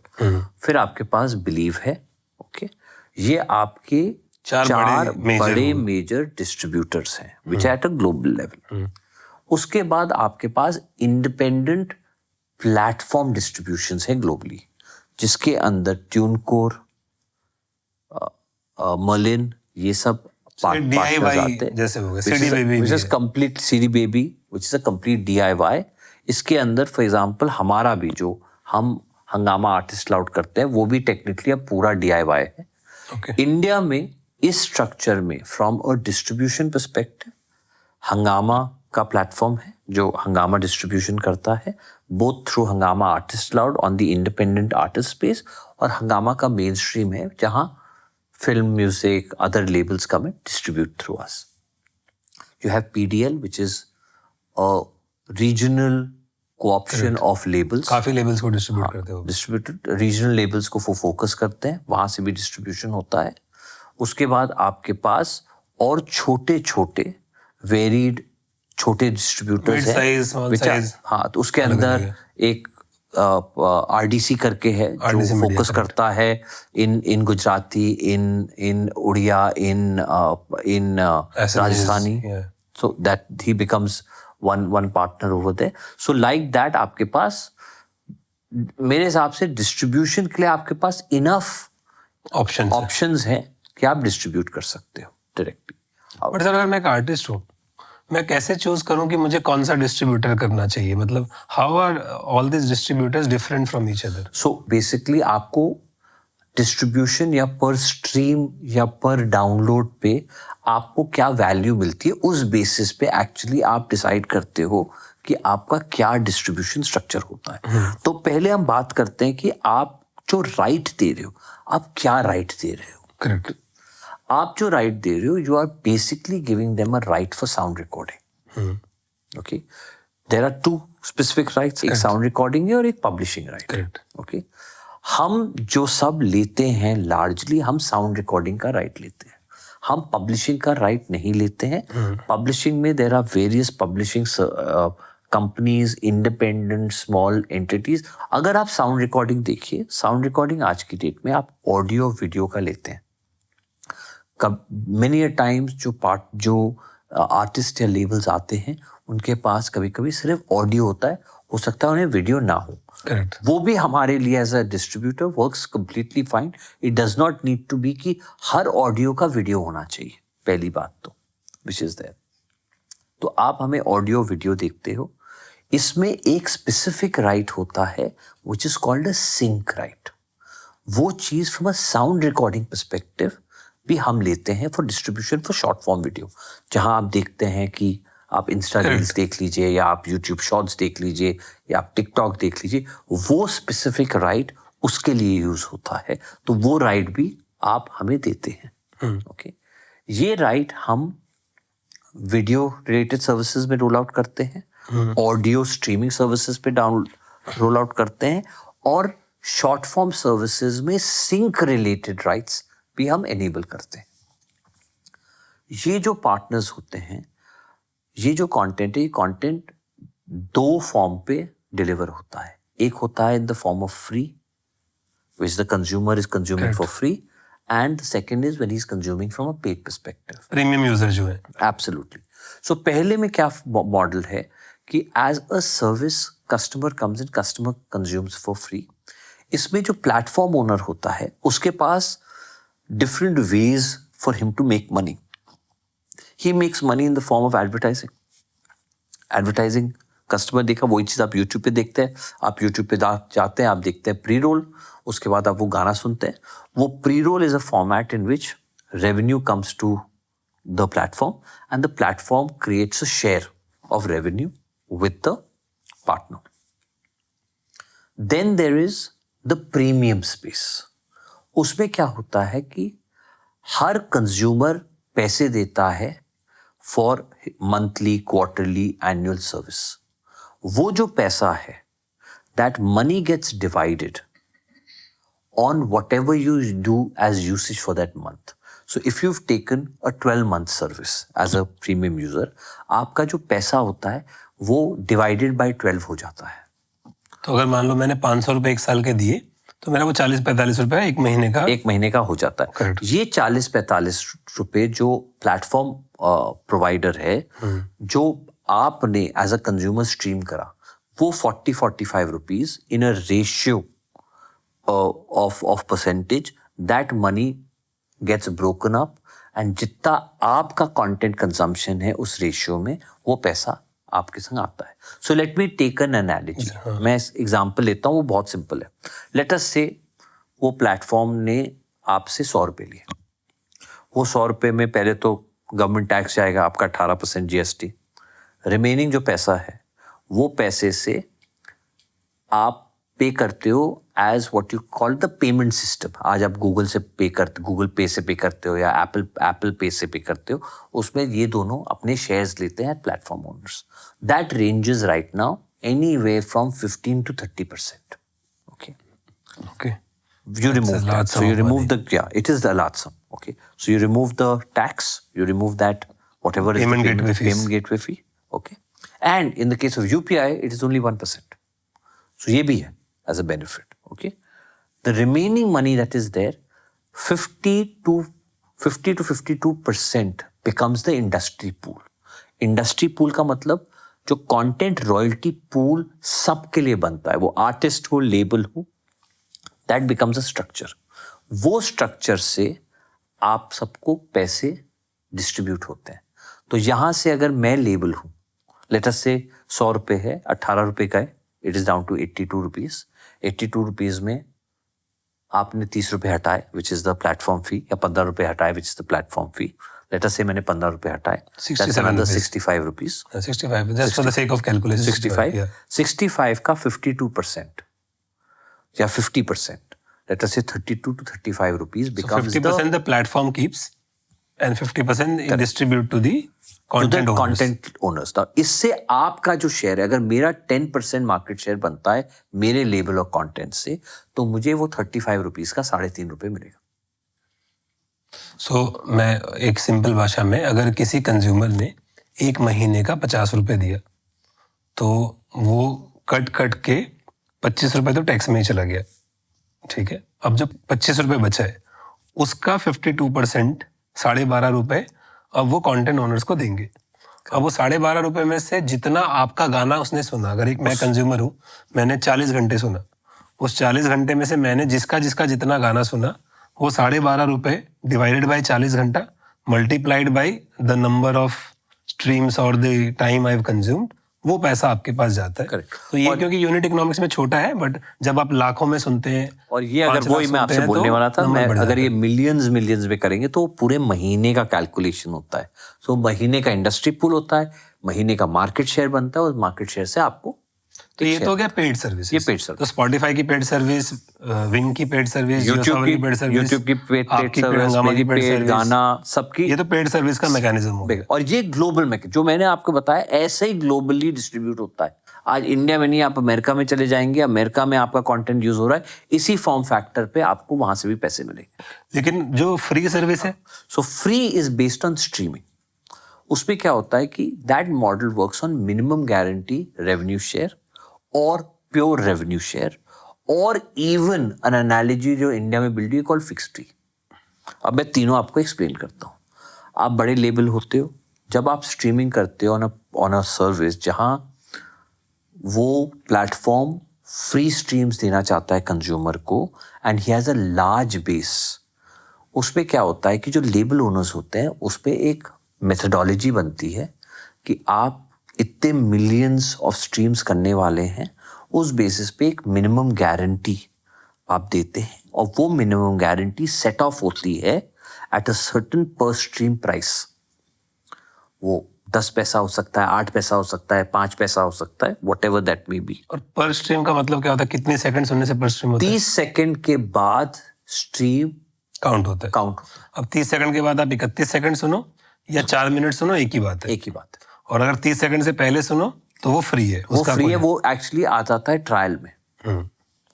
A: फिर आपके पास बिलीव है, ओके, ये आपके चार बड़े मेजर डिस्ट्रीब्यूटर्स हैं विच एट अ ग्लोबल लेवल। उसके बाद आपके पास इंडिपेंडेंट प्लेटफॉर्म डिस्ट्रीब्यूशंस हैं ग्लोबली, जिसके अंदर ट्यूनकोर, मर्लिन, ये सब पार्टनर्स आते हैं,
B: जैसे हो गए CD Baby,
A: which is complete CD Baby, which is a complete DIY। इसके अंदर फॉर एग्जांपल हमारा भी जो हम हंगामा आर्टिस्ट लाउड करते हैं वो भी टेक्निकली अब पूरा DIY है। इंडिया में इस स्ट्रक्चर में फ्रॉम अ डिस्ट्रीब्यूशन पर्सपेक्टिव हंगामा का प्लेटफॉर्म है जो हंगामा डिस्ट्रीब्यूशन करता है, बोथ थ्रू हंगामा artist loud on the independent artist space, और हंगामा का मेन स्ट्रीम है जहां film music, other labels come and distribute through us. You have PDL, which is a regional co-option of labels.
B: काफी labels को distribute करते हो।
A: Distributed regional labels को focus करते हैं, वहां से भी distribution होता है। उसके बाद आपके पास और छोटे varied छोटे distributors हैं,
B: mid size, small size,
A: हाँ, तो उसके अंदर एक RDC करके है जो फोकस करता है in Gujarati, in Odia, in Rajasthani, so that he becomes one partner over there. So like that आपके पास मेरे हिसाब से डिस्ट्रीब्यूशन के लिए आपके पास इनफ ऑप्शंस हैं कि आप डिस्ट्रीब्यूट कर सकते हो डायरेक्टली।
B: बट सर अगर मैं एक आर्टिस्ट हूँ, मैं कैसे चूज करूं कि मुझे कौन सा डिस्ट्रीब्यूटर करना चाहिए, मतलब how are all this distributors different from each other?
A: So basically आपको डिस्ट्रीब्यूशन या पर स्ट्रीम या पर डाउनलोड पे आपको क्या वैल्यू मिलती है, उस बेसिस पे एक्चुअली आप डिसाइड करते हो कि आपका क्या डिस्ट्रीब्यूशन स्ट्रक्चर होता है। तो पहले हम बात करते हैं कि आप जो राइट दे रहे हो, आप क्या राइट दे रहे हो।
B: करेक्ट।
A: आप जो राइट दे रहे हो, you are basically giving them a right for sound recording. Okay, there are two specific rights, एक साउंड रिकॉर्डिंग है और एक पब्लिशिंग राइट।
B: करेक्ट।
A: ओके, हम जो सब लेते हैं लार्जली हम साउंड रिकॉर्डिंग का राइट लेते हैं, हम पब्लिशिंग का राइट नहीं लेते हैं। पब्लिशिंग में there are various publishing companies, independent small entities. अगर आप साउंड रिकॉर्डिंग देखिए, साउंड रिकॉर्डिंग आज की डेट में आप ऑडियो वीडियो का लेते हैं। मेनी टाइम्स जो आर्टिस्ट या लेबल्स आते हैं उनके पास कभी कभी सिर्फ ऑडियो होता है, हो सकता है उन्हें वीडियो ना हो।
B: करेक्ट।
A: वो भी हमारे लिए as a distributor works completely fine. It does not need to be कि हर ऑडियो का वीडियो होना चाहिए, पहली बात तो विच इज देयर। तो आप हमें ऑडियो वीडियो देखते हो, इसमें एक स्पेसिफिक राइट होता है which is called a sync right. वो चीज from a sound recording perspective भी हम लेते हैं for distribution for short form video. जहां आप देखते हैं कि आप इंस्टा रील्स देख लीजिए या आप यूट्यूब शॉर्ट्स देख लीजिए या आप टिकटॉक देख लीजिए, वो स्पेसिफिक राइट उसके लिए यूज होता है। तो वो राइट भी आप हमें देते हैं। ओके, ये राइट हम वीडियो रिलेटेड सर्विसेज में रोल आउट करते हैं, ऑडियो स्ट्रीमिंग सर्विसेज पे रोल आउट करते हैं, और शॉर्ट फॉर्म सर्विसेज में सिंक रिलेटेड राइट्स भी हम एनेबल करते हैं। ये जो पार्टनर्स होते हैं, ये जो कंटेंट है, ये कंटेंट दो फॉर्म पे डिलीवर होता है। एक होता है इन the form of free, which the consumer is consuming for free, and the second is when he's consuming from a paid perspective.
B: Premium user जो है।
A: Absolutely. So पहले में क्या मॉडल है कि as a service customer comes in, customer consumes for free. इसमें जो platform owner होता है उसके पास different ways for him to make money. He makes money in the form of advertising. Advertising customer देखा, वही चीज आप यूट्यूब पे देखते हैं। आप यूट्यूब पे जाते हैं, आप देखते हैं प्री रोल, उसके बाद आप वो गाना सुनते हैं। वो pre roll is a format in which revenue comes to the platform and the platform creates a share of revenue with the partner. Then there is the premium space. उसमें क्या होता है कि हर कंज्यूमर पैसे देता है for monthly, quarterly, annual service. वो जो पैसा है, that money gets divided on whatever you do as usage for that month. So if you've taken a 12-month service as a premium user, आपका जो पैसा होता है वो divided by 12 हो जाता है।
B: तो अगर मान लो मैंने 500 रुपए एक साल के दिए तो मेरा वो 40-45 रुपए एक महीने का
A: हो जाता है।
B: Correct.
A: ये 40-45 रुपए जो प्लेटफॉर्म प्रोवाइडर है, जो आपने एज अ कंज्यूमर स्ट्रीम करा, वो 40-45 rupees in a ratio of percentage, that money gets broken up, and जितना आपका कंटेंट कंजम्पशन है उस रेशियो में वो पैसा आपके संग आता है। So let me take an analogy. मैं एग्जांपल लेता हूँ, वो बहुत सिंपल है। लेट अस से वो प्लेटफॉर्म ने आपसे 100 रुपये लिए। वो 100 रुपये में पहले तो गवर्नमेंट टैक्स जाएगा आपका 18% GST। रिमेनिंग जो पैसा है वो पैसे से आप पे करते हो as what you call the payment system. आज आप गूगल पे से पे करते हो या एप्पल पे से पे करते हो, उसमें ये दोनों अपने शेयर्स लेते हैं platform owners. That ranges right now anyway from 15 to 30%.
B: Okay.
A: You remove that. So you remove it is the large sum. Okay. So you remove the tax, you remove that whatever is
B: Payment
A: the
B: gateway
A: gateway fee. Okay. And in the case of UPI, it is only 1%. So ये भी है as a benefit. Okay. The remaining money that is there, 50 to 52% becomes the industry pool. Industry pool का मतलब जो content royalty pool सबके लिए बनता है, वो आर्टिस्ट हो, लेबल हो, that becomes a structure. वो स्ट्रक्चर से आप सबको पैसे डिस्ट्रीब्यूट होते हैं। तो यहां से अगर मैं लेबल हूं, लेट अस से 100 रुपये है, 18 रुपये का है, it is down to 82 rupees. 82 rupees में आपने 30 रुपये हटाए which is the platform fee, या 15 रुपये हटाए which is the platform fee. Let us say मैंने 15 रुपए हटाए,
B: 65
A: rupees,
B: 65 just for the sake of calculation
A: 65 का 52% या 50%, let us say 32 to 35 rupees becomes
B: 50% the platform keeps and 50% it distribute to the
A: content owners. Now, इससे आपका जो share है, अगर मेरा 10% मार्केट शेयर बनता है मेरे लेबल और कंटेंट से, तो मुझे वो 35 रुपीज का 3.5 रुपए मिलेगा.
B: मैं एक सिंपल भाषा में, अगर किसी कंज्यूमर ने 1 महीने का 50 रुपए दिया तो वो कट के 25 रुपए तो टैक्स में ही चला गया, ठीक है. अब जो 25 रुपए बचा है उसका 52% 12.5 रुपए अब वो कंटेंट ओनर्स को देंगे. अब वो 12.5 रुपए में से जितना आपका गाना उसने सुना, अगर मैं कंज्यूमर हूँ, मैंने 40 घंटे सुना, उस 40 घंटे में से मैंने जिसका जितना गाना सुना, वो 12.5 रुपए डिवाइडेड बाय 40 घंटा multiplied by the number of streams और the time I have consumed, वो पैसा आपके पास जाता है.
A: Correct.
B: तो ये क्योंकि यूनिट इकोनॉमिक्स में छोटा है, बट जब आप लाखों में सुनते हैं,
A: और ये अगर वही मैं आपसे बोलने वाला था, मैं अगर ये मिलियंस में करेंगे तो पूरे महीने का कैलकुलेशन होता है. सो महीने का इंडस्ट्री पूल होता है, महीने का मार्केट शेयर बनता है, और मार्केट शेयर से आपको,
B: तो ये तो हो गया पेड सर्विस.
A: ये पेड सर्विस.
B: तो स्पॉटिफाई की पेड सर्विस, विंग की पेड सर्विस,
A: यूट्यूब की पेड सर्विस, मेरी पेड, गाना, सबकी,
B: ये तो पेड सर्विस का मैकेनिज्म हो गया.
A: और ये ग्लोबल मैकेनिज्म जो मैंने आपको बताया, ऐसे ही ग्लोबली डिस्ट्रीब्यूट होता है. आज इंडिया में नहीं, आप अमेरिका में चले जाएंगे, अमेरिका में आपका कंटेंट यूज हो रहा है, इसी फॉर्म फैक्टर पे आपको वहां से भी पैसे मिलेंगे.
B: लेकिन जो फ्री सर्विस है,
A: so free is based on streaming. उसमें क्या होता है कि that model works on minimum guarantee revenue share और प्योर रेवेन्यू शेयर, और इवन एन एनालॉजी जो इंडिया में बिल्ड हुई कॉल्ड फिक्स्ड फी. अब मैं तीनों आपको एक्सप्लेन करता हूँ. आप बड़े लेबल होते हो, जब आप स्ट्रीमिंग करते हो ऑन अ सर्विस, जहाँ वो प्लेटफॉर्म फ्री स्ट्रीम्स देना चाहता है कंज्यूमर को, and he has a large base, उस पर क्या होता है कि जो लेबल ओनर्स होते हैं, उस पर एक मेथडोलॉजी बनती है कि आप इतने मिलियंस ऑफ स्ट्रीम्स करने वाले हैं, उस बेसिस पे एक मिनिमम गारंटी आप देते हैं, और वो मिनिमम गारंटी सेट ऑफ होती है एट अ सर्टेन पर स्ट्रीम प्राइस. वो 10 पैसा हो सकता है, 8 पैसा हो सकता है, 5 पैसा हो सकता है, what ever that may be.
B: और पर स्ट्रीम का मतलब क्या होता है? कितने सेकंड सुनने से पर स्ट्रीम होता है?
A: 30 सेकंड के बाद स्ट्रीम
B: काउंट होता है. अब 30 सेकंड के बाद आप 31 सेकंड सुनो या 4 मिनट सुनो, एक ही बात है.
A: एक ही बात है.
B: और अगर 30 सेकंड से पहले सुनो तो वो फ्री है.
A: वो फ्री है, वो एक्चुअली आ जाता है ट्रायल में.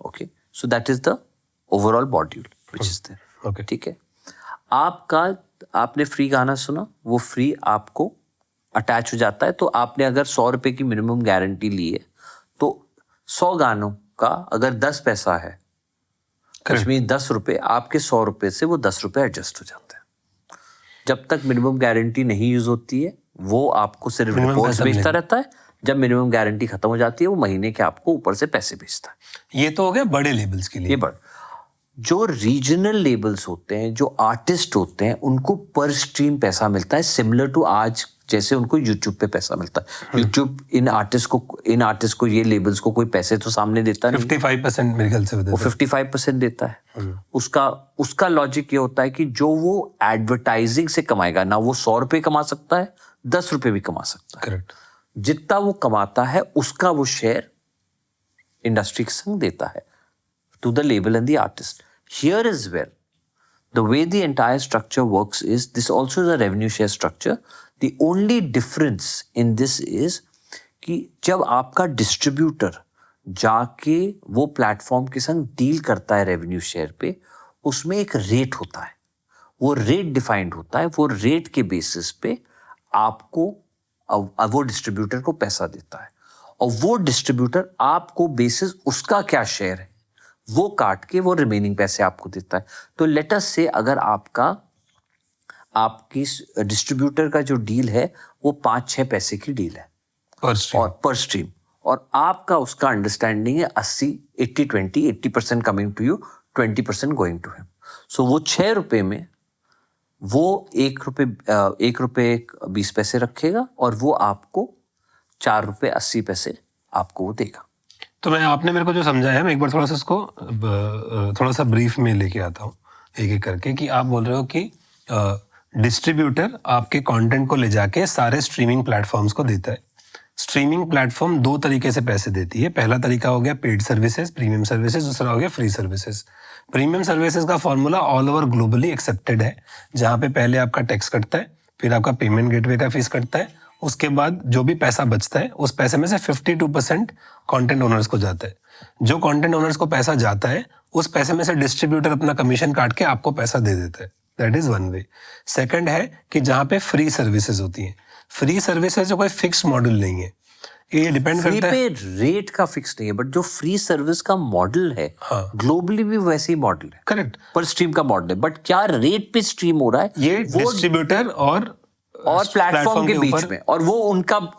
A: Okay, so that is the overall module which is there.
B: Okay,
A: ठीक है. आपने फ्री गाना सुना, वो फ्री आपको अटैच हो जाता है. तो आपने अगर 100 रुपए की मिनिमम गारंटी ली है, तो 100 गानों का अगर 10 पैसा है, which means 10 रुपए, आपके 100 रुपए से वो 10 रुपए एडजस्ट हो जाते हैं. जब तक मिनिमम गारंटी नहीं यूज होती है, वो आपको सिर्फ रिपोर्ट्स भेजता रहता है. जब मिनिमम गारंटी खत्म हो जाती है, वो महीने के आपको ऊपर से पैसे भेजता है.
B: ये तो हो गया बड़े लेबल्स के लिए.
A: ये जो रीजनल लेबल्स होते हैं, जो आर्टिस्ट होते हैं, उनको पर स्ट्रीम पैसा मिलता है, सिमिलर टू आज जैसे उनको यूट्यूब पे पैसा मिलता है. यूट्यूब इन आर्टिस्ट को ये लेबल्स को कोई पैसे तो सामने देता नहीं.
B: 55% मेरे ख्याल से
A: वो 55% देता है. उसका लॉजिक ये होता है कि जो वो एडवर्टाइजिंग से कमाएगा ना, वो 100 रुपए कमा सकता है, 10 रुपए भी कमा सकता है.
B: करेक्ट.
A: जितना वो कमाता है उसका वो शेयर इंडस्ट्री के संग देता है to the label and the artist. Here is where the way the entire structure works is, this also is a revenue share structure. The only difference in this is कि जब आपका distributor जाके वो platform के संग deal करता है revenue share पे, उसमें एक रेट होता है, वो रेट डिफाइंड होता है. वो रेट के बेसिस पे आपको वो डिस्ट्रीब्यूटर को पैसा देता है, और वो डिस्ट्रीब्यूटर आपको बेसिस उसका क्या शेयर है वो काट के वो रिमेनिंग पैसे आपको देता है. तो लेट अस से अगर आपकी डिस्ट्रीब्यूटर का जो डील है वो 5-6 पैसे की डील है पर स्ट्रीम, और आपका उसका अंडरस्टैंडिंग है 80-20, 80% coming to you, 20% going to him. So वो 6 रुपए में वो 1 रुपए 20 पैसे रखेगा, और वो आपको 4 रुपए 80 पैसे आपको वो देगा.
B: तो आपने मेरे को जो समझाया है, मैं एक बार थोड़ा सा इसको थोड़ा सा ब्रीफ में लेके आता हूँ एक एक करके. कि आप बोल रहे हो कि डिस्ट्रीब्यूटर आपके कंटेंट को ले जाके सारे स्ट्रीमिंग प्लेटफॉर्म्स को देता है। स्ट्रीमिंग प्लेटफॉर्म दो तरीके से पैसे देती है। पहला तरीका हो गया पेड सर्विसेज, प्रीमियम सर्विसेज, दूसरा हो गया फ्री सर्विसेज। प्रीमियम सर्विसेज का formula all over globally accepted है, जहाँ पे पहले आपका टैक्स कटता है, फिर आपका पेमेंट गेटवे का फीस कटता है, उसके बाद जो भी पैसा बचता है उस पैसे में से 52% कंटेंट ओनर्स को जाता है। जो कंटेंट ओनर्स को पैसा जाता है उस पैसे में से डिस्ट्रीब्यूटर अपना कमीशन काट के आपको पैसा दे देता है। That is one way. Second है कि जहाँ पे फ्री सर्विसेज होती हैं। फ्री सर्विसेज कोई फिक्स मॉडल नहीं है, ये डिपेंड
A: फ्री
B: करता है।
A: पे रेट का फिक्स नहीं है, बट जो फ्री सर्विस का मॉडल है
B: हाँ।
A: ग्लोबली भी वैसे ही मॉडल है,
B: करेक्ट।
A: पर स्ट्रीम का मॉडल है, बट क्या रेट पे स्ट्रीम हो रहा है
B: ये
A: वो
B: डिस्ट्रीब्यूटर और
A: प्लेटफॉर्म के बीच में, और वो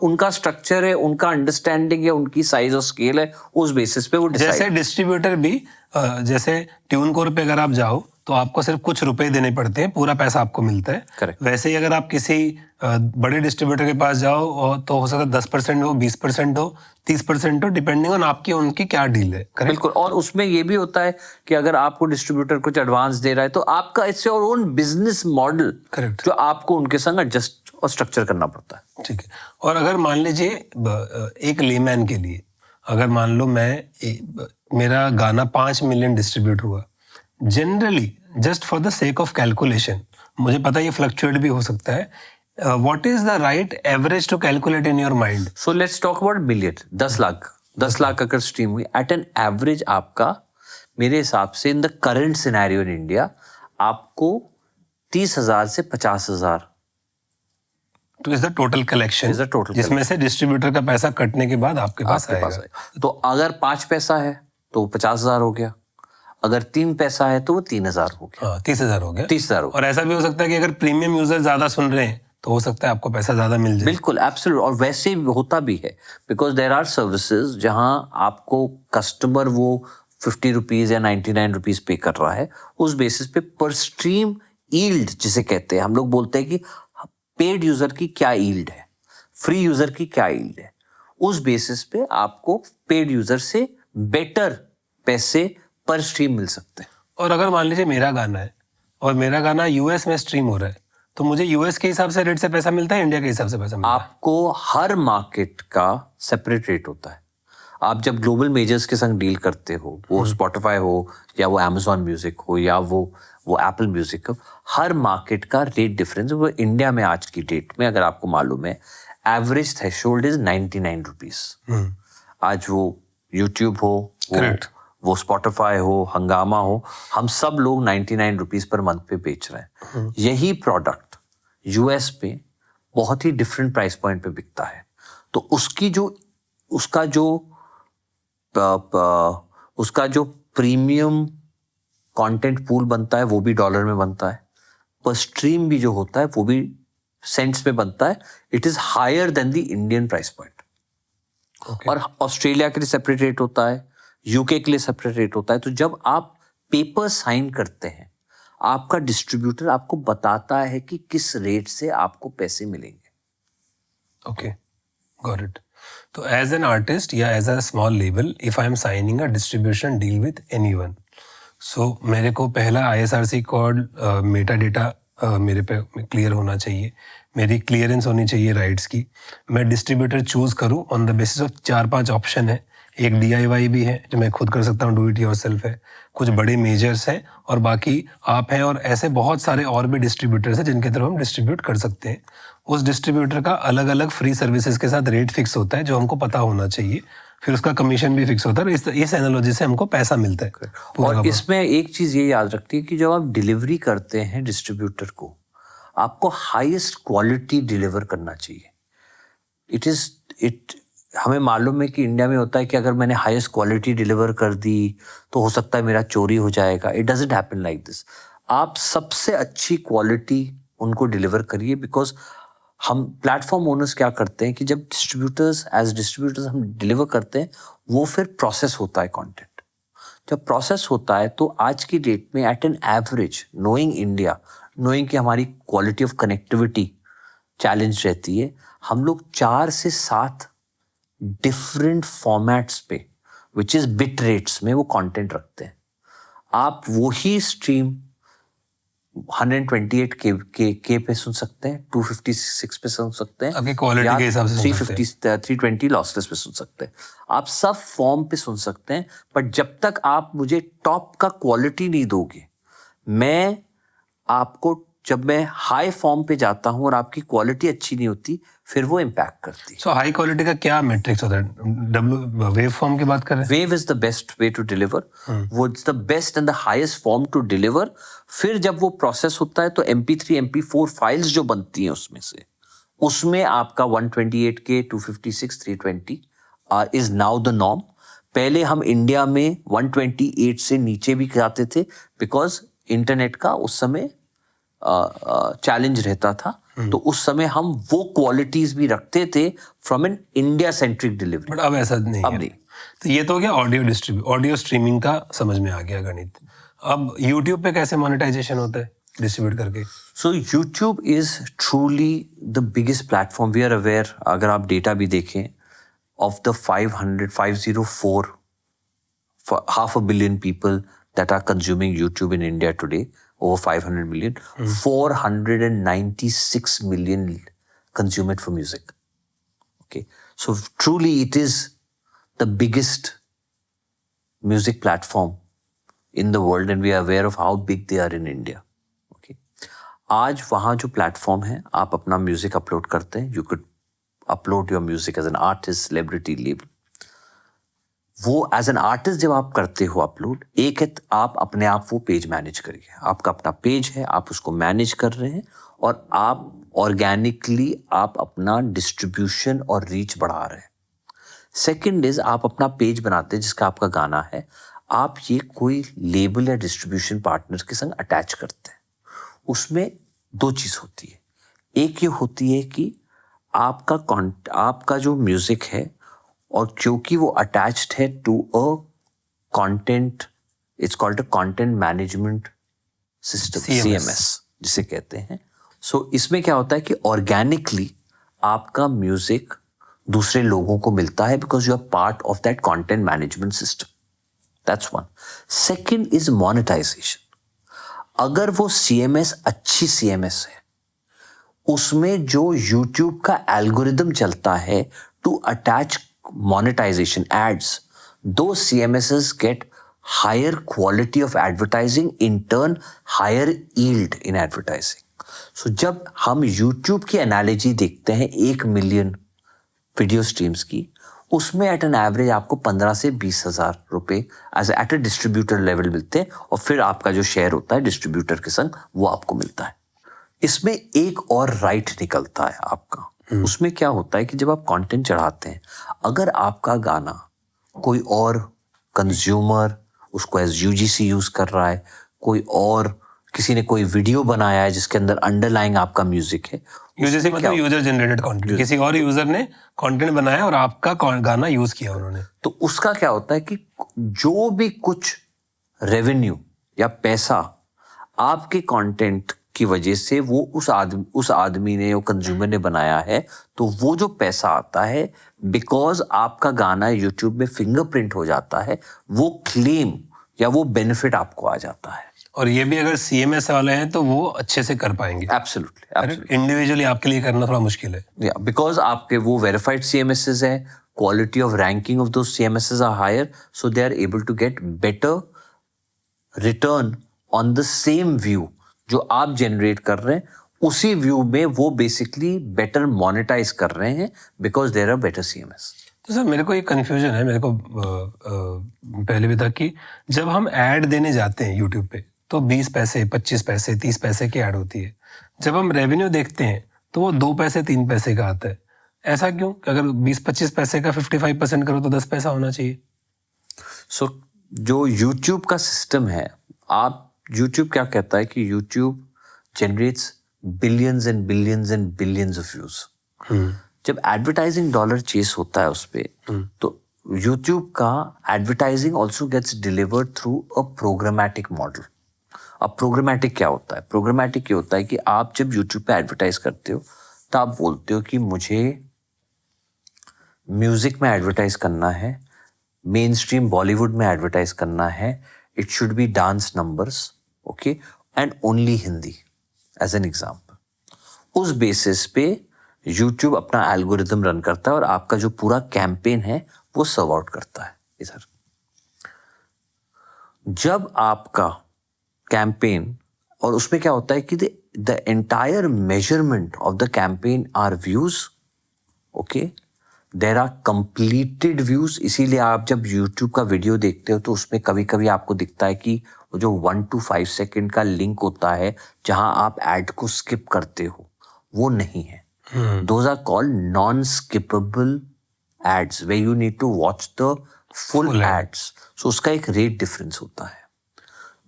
A: उनका स्ट्रक्चर है, उनका अंडरस्टैंडिंग है, उनकी साइज और स्केल है, उस बेसिस पे वो डिसाइड।
B: जैसे डिस्ट्रीब्यूटर भी जैसे ट्यूनकोर पे अगर आप जाओ तो आपको सिर्फ कुछ रुपए देने पड़ते हैं, पूरा पैसा आपको मिलता है।
A: Correct.
B: वैसे ही अगर आप किसी बड़े डिस्ट्रीब्यूटर के पास जाओ तो हो सकता है 10% हो, 20% हो, 30% हो, डिपेंडिंग ऑन आपकी उनकी क्या डील है। Correct?
A: बिल्कुल। और उसमें ये भी होता है कि अगर आपको डिस्ट्रीब्यूटर कुछ एडवांस दे रहा है तो आपका it's your own business model,
B: Correct.
A: जो आपको उनके संग एडजस्ट और स्ट्रक्चर करना पड़ता है।
B: ठीक है। और अगर मान लीजिए एक लेमैन के लिए, अगर मान लो मेरा गाना 5 मिलियन डिस्ट्रीब्यूट हुआ, generally just for the sake of calculation, मुझे पता है ये फ्लक्चुएट भी हो सकता है, what is the right average to calculate in your mind?
A: So let's talk about million. 10 lakh अगर स्ट्रीम हुई एट एन एवरेज, आपका मेरे हिसाब से in the current scenario in India आपको 30,000 से 50,000
B: तो is the total collection,
A: Is the total
B: जिसमें से डिस्ट्रीब्यूटर का पैसा कटने के बाद आपके पास आएगा।
A: तो अगर 5 पैसा है तो 50,000 हो गया, अगर 3 पैसा है तो वो 3,000 हो गया।
B: हाँ, 30,000 हो गया।
A: 30,000 हो गया।
B: और ऐसा भी हो सकता है कि अगर प्रीमियम यूजर ज्यादा सुन रहे हैं तो हो सकता है आपको पैसा ज्यादा मिल जाए।
A: बिल्कुल, एब्सोल्यूट। और वैसे होता भी है, बिकॉज देयर आर सर्विसेज जहां आपको कस्टमर वो 50 रुपीज या 99 रुपीज पे कर रहा है, उस बेसिस पे पर स्ट्रीम ईल्ड जिसे कहते हैं, हम लोग बोलते हैं कि पेड यूजर की क्या ईल्ड है, फ्री यूजर की क्या ईल्ड है, उस बेसिस पे आपको पेड यूजर से बेटर पैसे पर स्ट्रीम मिल सकते हैं।
B: और अगर मान लीजिए मेरा गाना है और मेरा गाना यूएस में स्ट्रीम हो रहा है, तो मुझे यूएस के हिसाब से रेट से पैसा मिलता है, इंडिया के हिसाब से पैसा मिलता है?
A: आपको हर मार्केट का सेपरेट रेट होता है। आप जब ग्लोबल मेजर्स के संग डील करते हो, वो स्पॉटिफाई हो या वो अमेजॉन म्यूजिक हो या वो एप्पल म्यूजिक हो, हर मार्केट का रेट डिफरेंस। वो इंडिया में आज की डेट में अगर आपको मालूम है, एवरेज थ्रेशोल्ड इज 99 रुपीज। आज वो यूट्यूब हो, वो स्पॉटिफाई हो, हंगामा हो, हम सब लोग 99 रुपीज पर मंथ पे बेच रहे हैं। यही प्रोडक्ट यूएस पे बहुत ही डिफरेंट प्राइस पॉइंट पे बिकता है। तो उसका जो प्रीमियम कंटेंट पूल बनता है वो भी डॉलर में बनता है, पर स्ट्रीम भी जो होता है वो भी सेंट्स में बनता है। It is higher than the Indian price point. और ऑस्ट्रेलिया के लिए सेपरेट रेट होता है, यूके के लिए सेपरेट रेट होता है। तो जब आप पेपर साइन करते हैं, आपका डिस्ट्रीब्यूटर आपको बताता है कि किस रेट से आपको पैसे मिलेंगे।
B: Okay, got it. तो एज एन आर्टिस्ट या as a small label, if I am signing a distribution deal with anyone, so मेरे को पहला ISRC कोड, मेटा डेटा मेरे पे क्लियर होना चाहिए, मेरी क्लियरेंस होनी चाहिए राइट्स की। मैं डिस्ट्रीब्यूटर चूज करूं on the basis of 4-5 option है। एक DIY भी है जो मैं खुद कर सकता हूँ, डू इट योरसेल्फ है, कुछ बड़े मेजर्स हैं, और बाकी आप हैं, और ऐसे बहुत सारे और भी डिस्ट्रीब्यूटर्स हैं जिनके थ्रू हम डिस्ट्रीब्यूट कर सकते हैं। उस डिस्ट्रीब्यूटर का अलग अलग फ्री सर्विसेज के साथ रेट फिक्स होता है जो हमको पता होना चाहिए, फिर उसका कमीशन भी फिक्स होता है। इस एनालॉजी से हमको पैसा मिलता है।
A: और इसमें एक चीज ये याद रखती है कि जब आप डिलीवरी करते हैं डिस्ट्रीब्यूटर को, आपको हाईएस्ट क्वालिटी डिलीवर करना चाहिए। हमें मालूम है कि इंडिया में होता है कि अगर मैंने हाईएस्ट क्वालिटी डिलीवर कर दी तो हो सकता है मेरा चोरी हो जाएगा। It doesn't happen like this. आप सबसे अच्छी क्वालिटी उनको डिलीवर करिए, बिकॉज हम प्लेटफॉर्म ओनर्स क्या करते हैं कि जब एज डिस्ट्रीब्यूटर्स हम डिलीवर करते हैं, वो फिर प्रोसेस होता है कंटेंट। जब प्रोसेस होता है तो आज की डेट में at an average, knowing India, knowing कि हमारी क्वालिटी ऑफ कनेक्टिविटी चैलेंज रहती है, हम लोग 4 से 7 डिफरेंट फॉर्मेट्स पे, विच इज बिट रेट्स में, वो कंटेंट रखते हैं। आप वही स्ट्रीम 128 के पे सुन सकते हैं, 256 पे सुन सकते हैं,
B: आपकी क्वालिटी के हिसाब से सुन सकते हैं।
A: 320 लॉसलेस पे सुन सकते हैं। आप सब फॉर्म पे सुन सकते हैं, बट जब तक आप मुझे टॉप का क्वालिटी नहीं दोगे, मैं आपको, जब मैं हाई फॉर्म पे जाता हूं और आपकी क्वालिटी अच्छी नहीं होती, फिर वो इम्पैक्ट करती है।
B: सो हाई क्वालिटी का क्या मैट्रिक्स होता है? वेव फॉर्म की बात कर रहे हैं?
A: Wave is the best way to deliver, वो is the best and the highest form to deliver. फिर जब वो प्रोसेस होता है तो MP3 MP4 फाइल्स जो बनती हैं उसमें आपका 128K 256 320 is now the norm. पहले हम इंडिया में 128 से नीचे भी जाते थे, बिकॉज इंटरनेट का उस समय चैलेंज रहता था, तो उस समय हम वो क्वालिटीज भी रखते थे from an India centric delivery.
B: But अब ऐसा नहीं
A: अब
B: है।
A: नहीं।
B: तो ये तो हो गया ऑडियो स्ट्रीमिंग का, समझ में आ गया गणित। अब यूट्यूब पे कैसे मोनेटाइजेशन होता है डिस्ट्रीब्यूट करके?
A: So YouTube is truly the biggest platform. We are aware, अगर आप डेटा भी देखें, of the 504 half a billion people that are consuming YouTube in India today, over 500 million, 496 million consume it for music. Okay, so truly it is the biggest music platform in the world, and we are aware of how big they are in India. Okay, आज वहाँ जो platform है, आप अपना music upload करते हैं, you could upload your music as an artist, celebrity, label. वो as an artist जब आप करते हो अपलोड, एक है आप अपने आप वो पेज मैनेज करिए, आपका अपना पेज है, आप उसको मैनेज कर रहे हैं और आप ऑर्गेनिकली आप अपना डिस्ट्रीब्यूशन और रीच बढ़ा रहे हैं। सेकंड इज, आप अपना पेज बनाते हैं जिसका आपका गाना है, आप ये कोई लेबल या डिस्ट्रीब्यूशन पार्टनर के संग अटैच करते हैं। उसमें दो चीज होती है, एक ये होती है कि आपका जो म्यूजिक है, और क्योंकि वो अटैच्ड है to a content, it's called a content management system, CMS जिसे कहते हैं। सो इसमें क्या होता है कि ऑर्गेनिकली आपका म्यूजिक दूसरे लोगों को मिलता है, because you are part of that content management system. That's one. Second is monetization. अगर वो CMS अच्छी CMS है, उसमें जो YouTube का एल्गोरिदम चलता है to attach monetization ads, those CMSs get higher quality of advertising, in turn higher yield in advertising. So जब हम YouTube की एनालॉजी देखते हैं 1 मिलियन वीडियो स्ट्रीम्स की, उसमें एट एन एवरेज आपको 15 से 20 हजार रुपए as at a distributor level मिलते हैं, और फिर आपका जो शेयर होता है डिस्ट्रीब्यूटर के संग वो आपको मिलता है। इसमें एक और राइट निकलता है आपका। उसमें क्या होता है कि जब आप कंटेंट चढ़ाते हैं, अगर आपका गाना कोई और कंज्यूमर उसको एज UGC यूज कर रहा है, कोई और किसी ने कोई वीडियो बनाया है जिसके अंदर अंडरलाइंग आपका म्यूजिक है,
B: UGC मतलब यूजर जनरेटेड कंटेंट, किसी और यूजर ने कंटेंट बनाया और आपका गाना यूज किया उन्होंने,
A: तो उसका क्या होता है कि जो भी कुछ रेवेन्यू या पैसा आपके कंटेंट की वजह से वो उस आदमी ने, वो कंज्यूमर ने बनाया है, तो वो जो पैसा आता है, बिकॉज आपका गाना यूट्यूब में फिंगरप्रिंट हो जाता है, वो क्लेम या वो बेनिफिट आपको आ जाता है।
B: और ये भी अगर CMS वाले हैं तो वो अच्छे से कर पाएंगे।
A: एब्सोल्युटली।
B: इंडिविजुअली आपके लिए करना थोड़ा मुश्किल है,
A: बिकॉज आपके वो वेरीफाइड CMSs है, quality of ranking of those CMSs are higher, so they are able to get better return on the same view जो आप जनरेट कर रहे हैं, उसी व्यू में वो बेसिकली बेटर मोनेटाइज कर रहे हैं, because there are better CMS।
B: तो सर मेरे को एक कंफ्यूजन है, मेरे को पहले भी था कि जब हम ऐड देने जाते हैं यूट्यूब पे तो 20 पैसे 25 पैसे 30 पैसे की ऐड होती है, जब हम रेवेन्यू देखते हैं तो वो 2 पैसे 3 पैसे का आता है। ऐसा क्यों? अगर 20-25 पैसे का 55% करो तो 10 पैसा होना चाहिए।
A: सो जो यूट्यूब का सिस्टम है, यूट्यूब क्या कहता है कि YouTube generates billions and billions and billions of views. जब एडवर्टाइजिंग डॉलर चेस होता है उस पे, तो यूट्यूब का advertising also gets delivered through a programmatic model. अब प्रोग्रामेटिक क्या होता है? प्रोग्रामेटिक ये होता है कि आप जब यूट्यूब पे एडवर्टाइज करते हो तो आप बोलते हो कि मुझे म्यूजिक में एडवर्टाइज करना है, मेन स्ट्रीम बॉलीवुड में एडवर्टाइज करना है, it should be dance numbers, okay, and only Hindi as an example. उस बेसिस पे YouTube अपना एल्गोरिदम रन करता है और आपका जो पूरा कैंपेन है वो सर्व आउट करता है इधर। जब आपका कैंपेन, और उसमें क्या होता है कि the entire measurement of the campaign are views, okay, there are completed views. इसीलिए आप जब YouTube का वीडियो देखते हो तो उसमें कभी कभी आपको दिखता है कि वो जो 1 to 5 सेकेंड का लिंक होता है जहां आप एड को स्किप करते हो, वो नहीं है। Those are called non-skippable ads where you need to watch the full ads. So उसका एक रेट डिफरेंस होता है।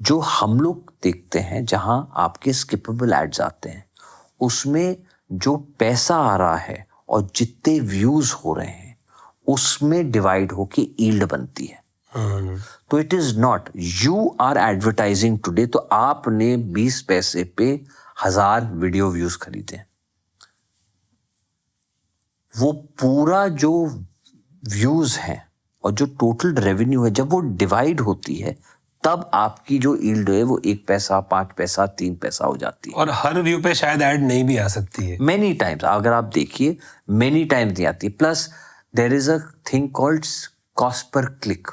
A: जो हम लोग देखते हैं जहां आपके स्किपेबल एड्स आते हैं, उसमें जो पैसा आ रहा है और जितने व्यूज हो रहे हैं उसमें डिवाइड होके यील्ड बनती है। तो it is not you are advertising today, तो आपने 20 पैसे पे 1000 वीडियो व्यूज खरीदे, वो पूरा जो व्यूज है और जो टोटल रेवेन्यू है जब वो डिवाइड होती है तब आपकी जो यील्ड है वो 1 पैसा, 5 पैसा, 3 पैसा हो जाती है।
B: और हर व्यू पे शायद ऐड नहीं भी आ सकती है।
A: मेनी टाइम्स, अगर आप देखिए मेनी टाइम्स नहीं आती। Plus there is a thing called cost per click.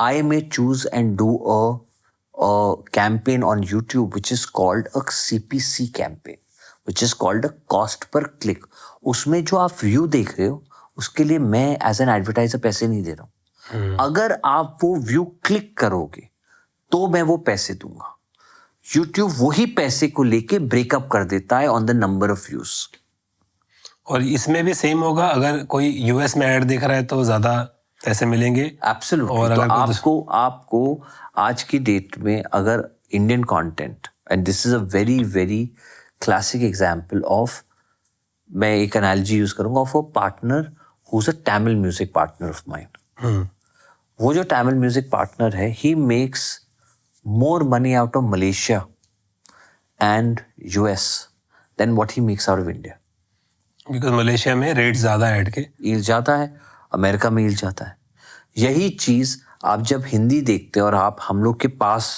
A: I may choose and do a campaign on YouTube which is called a CPC campaign, which is called a cost per click. उसमें जो आप view देख रहे हो उसके लिए मैं as an advertiser पैसे नहीं दे रहा हूं। अगर आप वो व्यू क्लिक करोगे तो मैं वो पैसे दूंगा। YouTube वही पैसे को लेके ब्रेकअप कर देता है on the number of views.
B: और इसमें भी सेम होगा, अगर कोई US में ऐड दिख रहा है तो ज्यादा पैसे मिलेंगे।
A: एब्सोल्युटली।
B: और
A: तो
B: अगर
A: आपको आज की डेट में अगर Indian content, and this is a very very classic example of, मैं एक एनालॉजी यूज करूंगा of a partner who is a Tamil music partner of mine. वो जो तमिल म्यूजिक पार्टनर है, he makes more money out of Malaysia and US than what he makes out of India.
B: Because Malaysia में rate ज्यादा add के
A: yield जाता है, America में yield जाता है। यही चीज आप जब हिंदी देखते हो और आप हम लोग के पास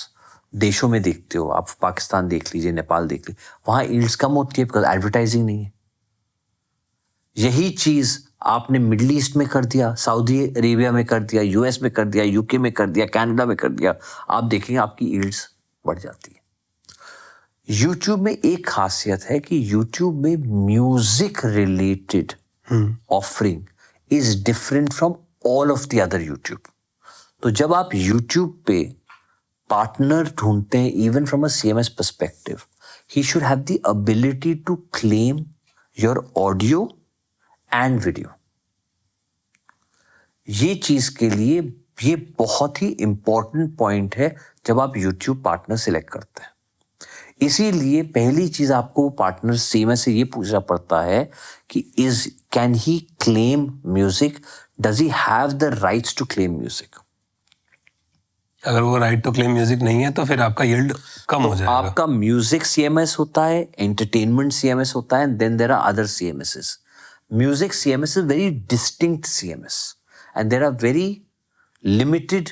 A: देशों में देखते हो, आप पाकिस्तान देख लीजिए, नेपाल देख लीजिए, वहां यील्ड्स कम होती है बिकॉज एडवर्टाइजिंग नहीं है। यही चीज आपने मिडिल ईस्ट में कर दिया, सऊदी अरेबिया में कर दिया, US में कर दिया, UK में कर दिया, कनाडा में कर दिया, आप देखेंगे आपकी यील्ड्स बढ़ जाती है। YouTube में एक खासियत है कि YouTube में music related offering is different from all of the other YouTube। तो जब आप YouTube पे पार्टनर ढूंढते हैं, even from a CMS perspective, he should have the ability to claim your audio and video. ये चीज के लिए ये बहुत ही इंपॉर्टेंट पॉइंट है जब आप YouTube पार्टनर सिलेक्ट करते हैं। इसीलिए पहली चीज आपको पार्टनर CMS से ये पूछना पड़ता है कि can he claim music, does he have the rights to claim music.
B: अगर वो राइट टू क्लेम म्यूजिक नहीं है तो फिर आपका यील्ड कम हो जाएगा।
A: आपका म्यूजिक CMS होता है, एंटरटेनमेंट CMS होता है, then there are other CMSs। Music CMS is very distinct CMS, and there are very limited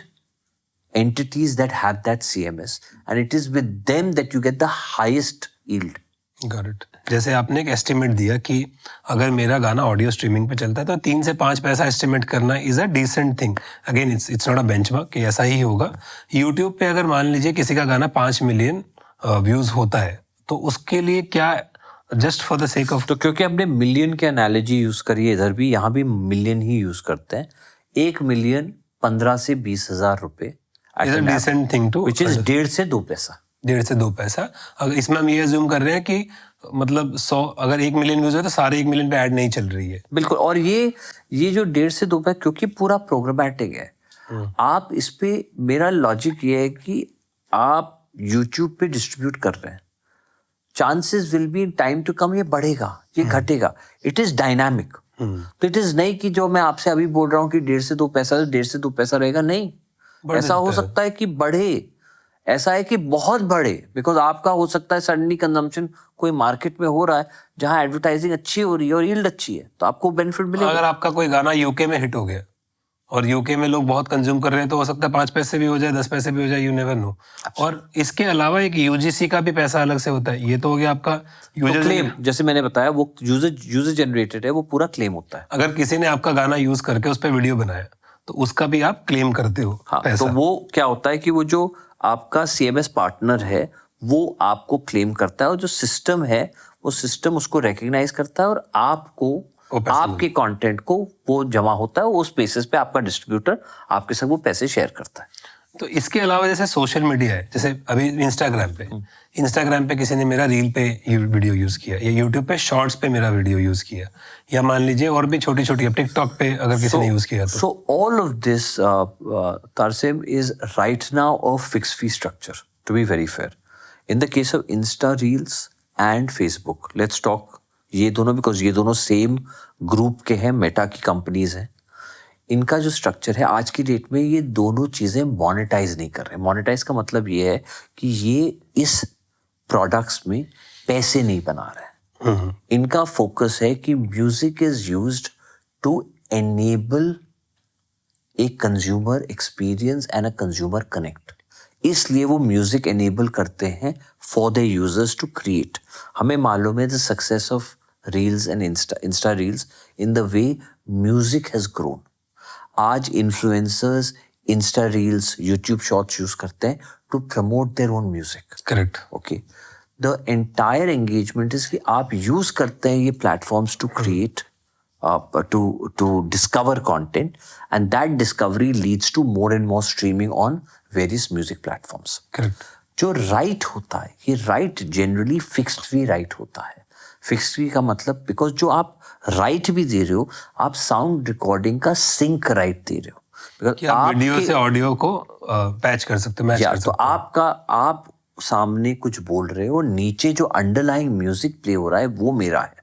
A: entities that have that CMS, and it is with them that you get the highest yield.
B: Got it. जैसे आपने एक estimate दिया कि अगर मेरा गाना audio streaming पे चलता है तो 3 से 5 पैसा एस्टिमेट करना is a decent thing. Again it's not a benchmark कि ऐसा ही होगा। यूट्यूब पे अगर मान लीजिए किसी का गाना 5 मिलियन व्यूज होता है तो उसके लिए क्या, just for the sake of,
A: तो क्योंकि हमने मिलियन के एनालॉजी यूज करी है, इधर भी यहाँ भी मिलियन ही यूज करते हैं। 1 मिलियन 15 से 20 हजार रुपए
B: is a decent thing too,
A: which is 1.5 से 2 पैसा।
B: 1.5 से 2 पैसा। अगर इसमें हम ये अज्यूम कर रहे हैं कि मतलब 100, अगर 1 मिलियन व्यूज है तो सारे 1 मिलियन पे ऐड नहीं चल रही है।
A: बिल्कुल। और ये जो 1.5 से 2 पैसा, क्योंकि पूरा प्रोग्रामेटिक है, आप इस पे, मेरा लॉजिक ये है कि आप YouTube पे डिस्ट्रीब्यूट कर रहे हैं, chances will be in time to come ये बढ़ेगा, ये घटेगा। It is dynamic. तो इट इज नहीं कि जो मैं आपसे अभी बोल रहा हूँ कि 1.5 से 2 पैसा, 1.5 से 2 पैसा रहेगा, नहीं। ऐसा हो सकता है कि बढ़े, ऐसा है कि बहुत बढ़े, बिकॉज आपका हो सकता है सडनली कंजम्पशन कोई मार्केट में हो रहा है जहां एडवर्टाइजिंग अच्छी हो रही है और यील्ड अच्छी है, तो आपको बेनिफिट मिलेगा।
B: अगर आपका कोई गाना UK में हिट हो गया और यूके में लोग बहुत कंज्यूम कर रहे हैं, तो हो सकता है 5 पैसे भी हो जाए, 10 पैसे भी हो जाए, यू नेवर नो। और इसके अलावा एक यूजीसी का भी पैसा अलग से होता है। ये तो हो गया आपका यूजर
A: क्लेम, जैसे मैंने बताया वो यूजर जनरेटेड है, वो पूरा क्लेम होता है।
B: अगर किसी ने आपका गाना यूज करके उस पर वीडियो बनाया तो उसका भी आप क्लेम करते हो
A: हाँ,
B: पैसा।
A: तो वो क्या होता है कि वो जो आपका CMS पार्टनर है वो आपको क्लेम करता है, और जो सिस्टम है वो सिस्टम उसको रिकग्नाइज करता है, और आपको आपके कंटेंट को वो जमा होता है, उस बेसिस पे आपका डिस्ट्रीब्यूटर आपके साथ वो पैसे शेयर करता है।
B: तो इसके अलावा जैसे सोशल मीडिया है, जैसे अभी इंस्टाग्राम पे किसी ने मेरा रील पे वीडियो यूज किया, या यूट्यूब पे शॉर्ट्स पे मेरा वीडियो यूज किया, या मान लीजिए और भी छोटी छोटी टिकटॉक पे अगर किसी ने यूज किया तो।
A: So all of this, Tarsim, is right now a fixed fee structure, to be very fair. In the case of Insta Reels and Facebook, let's talk ये दोनों, because ये दोनों सेम ग्रुप के हैं, मेटा की companies हैं। इनका जो स्ट्रक्चर है आज की डेट में, ये दोनों चीजें मोनेटाइज नहीं कर रहे। मोनेटाइज का मतलब ये है कि ये इस प्रोडक्ट्स में पैसे नहीं बना रहे। इनका फोकस है कि music is used to enable a consumer experience and a consumer connect. इसलिए वो म्यूजिक एनेबल करते हैं for the users to create. हमें मालूम है the success of reels and insta reels in the way music has grown. आज influencers insta reels, YouTube shorts use करते हैं to promote their own music.
B: Correct.
A: Okay, the entire engagement is कि आप use करते हैं ये platforms to create, to discover content, and that discovery leads to more and more streaming on various music platforms.
B: Correct.
A: जो right होता है, ये right generally fixed फी right होता है। फिक्स्ड फी का मतलब, बिकॉज जो आप राइट भी दे रहे हो, आप साउंड रिकॉर्डिंग का सिंक राइट दे रहे हो,
B: कि आप वीडियो से ऑडियो को पैच कर सकते हो, मैच कर सकते
A: हो। तो आप सामने कुछ बोल रहे हो, नीचे जो अंडरलाइंग म्यूजिक प्ले हो रहा है वो मेरा है,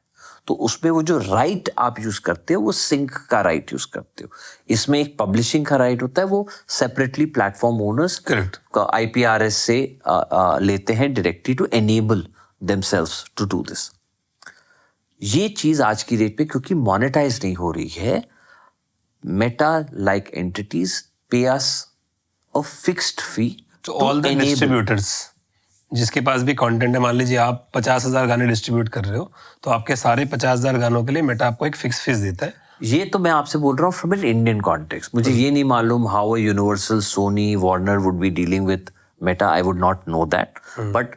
A: तो उसमें वो जो राइट आप यूज करते हो वो सिंक का राइट यूज करते हो। इसमें एक पब्लिशिंग का राइट होता है, वो सेपरेटली प्लेटफॉर्म ओनर्स का IPRS से लेते हैं directly to enable themselves to do this. ये चीज आज की डेट पे क्योंकि मोनेटाइज नहीं हो रही है, मेटा लाइक एंटिटीज पे us a fixed fee
B: to all the distributors. जिसके पास भी कंटेंट है, मान लीजिए आप 50,000 गाने डिस्ट्रीब्यूट कर रहे हो, तो आपके सारे 50,000 गानों के लिए मेटा आपको एक फिक्स फीस देता है।
A: ये तो मैं आपसे बोल रहा हूँ फ्रॉम एन इंडियन कॉन्टेक्स्ट। मुझे ये नहीं मालूम how a Universal, Sony, Warner would be dealing with Meta, I would not know that. But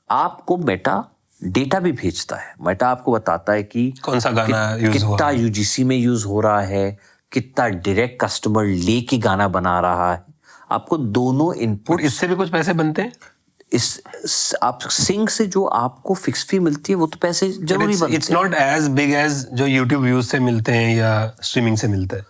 A: आपको मेटा डेटा भी भेजता है, मेटा आपको बताता है कि
B: कौन सा गाना यूज हुआ,
A: कितना UGC में यूज हो रहा है, कितना डायरेक्ट कस्टमर लेके गाना बना रहा है। आपको दोनों इनपुट,
B: इससे भी कुछ पैसे बनते हैं।
A: आप सिंक से जो आपको फिक्स फी मिलती है वो तो पैसे जरूरी बनते हैं।
B: It's not as big as जो यूट्यूब व्यूज से मिलते हैं या स्ट्रीमिंग से मिलते हैं।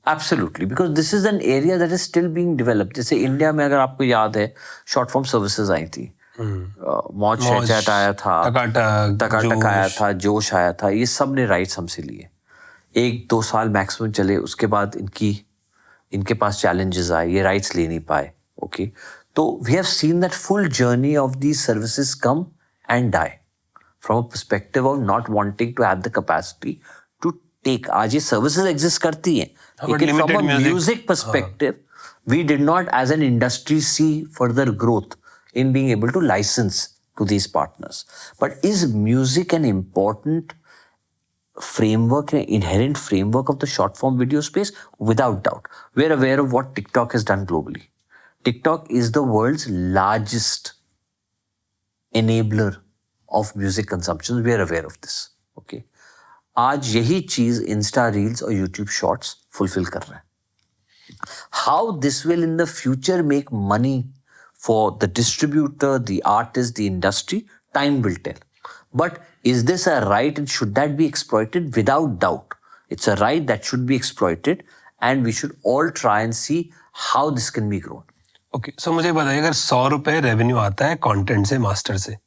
A: Absolutely, because this is an area that is still being developed. जैसे इंडिया में अगर आपको याद है, शॉर्ट फॉर्म सर्विसेज आई थी, मौज शहजाद आया था, टकाटक आया था, जोश आया था, ये सब ने राइट्स हमसे लिए। 1-2 साल मैक्सिमम चले, उसके बाद इनके पास चैलेंजेस आए, ये राइट्स ले नहीं पाए। ओके, तो we have seen that full journey of these services come and die from a perspective of not wanting to have the capacity to take. आज ये सर्विसेज एग्जिस्ट करती हैं, लेकिन from a music perspective we did not as an industry see further growth in being able to license to these partners. But is music an important framework, an inherent framework of the short form video space? Without doubt. We're aware of what TikTok has done globally. TikTok is the world's largest enabler of music consumption. We're aware of this. Okay. आज यही चीज Insta Reels और YouTube Shorts fulfill कर रहे हैं. How this will in the future make money for the distributor, the artist, the industry, time will tell. But is this a right and should that be exploited? Without doubt. It's a right that should be exploited and we should all try and see how this can be grown.
B: Okay, so मुझे बताइए, अगर 100 रुपए revenue आता है content से, master से,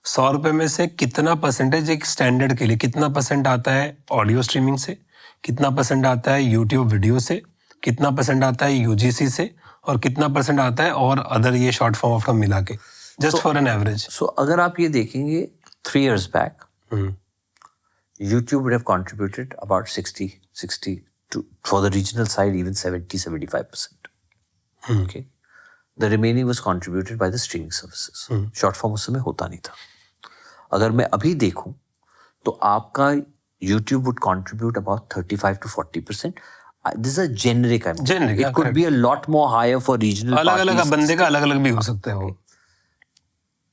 B: 100 रुपए में से कितना परसेंटेज एक स्टैंडर्ड के लिए, कितना परसेंट आता है ऑडियो स्ट्रीमिंग से, कितना परसेंट आता है यूट्यूब वीडियो से, कितना परसेंट आता है UGC से, और कितना परसेंट आता है और अदर ये शॉर्ट फॉर्म ऑफ मिला के, जस्ट फॉर एन एवरेज?
A: सो अगर आप ये देखेंगे 3 years back, YouTube would have contributed about 60 for the regional side even 70-75%. Okay, the remaining was contributed by the streaming services. Short form उस समय होता नहीं था. अगर मैं अभी देखूं तो आपका YouTube would contribute about 35-40%. This is a generic. It could be a lot more higher for regional.
B: अलग-अलग बंदे का अलग-अलग भी हो सकता है वो.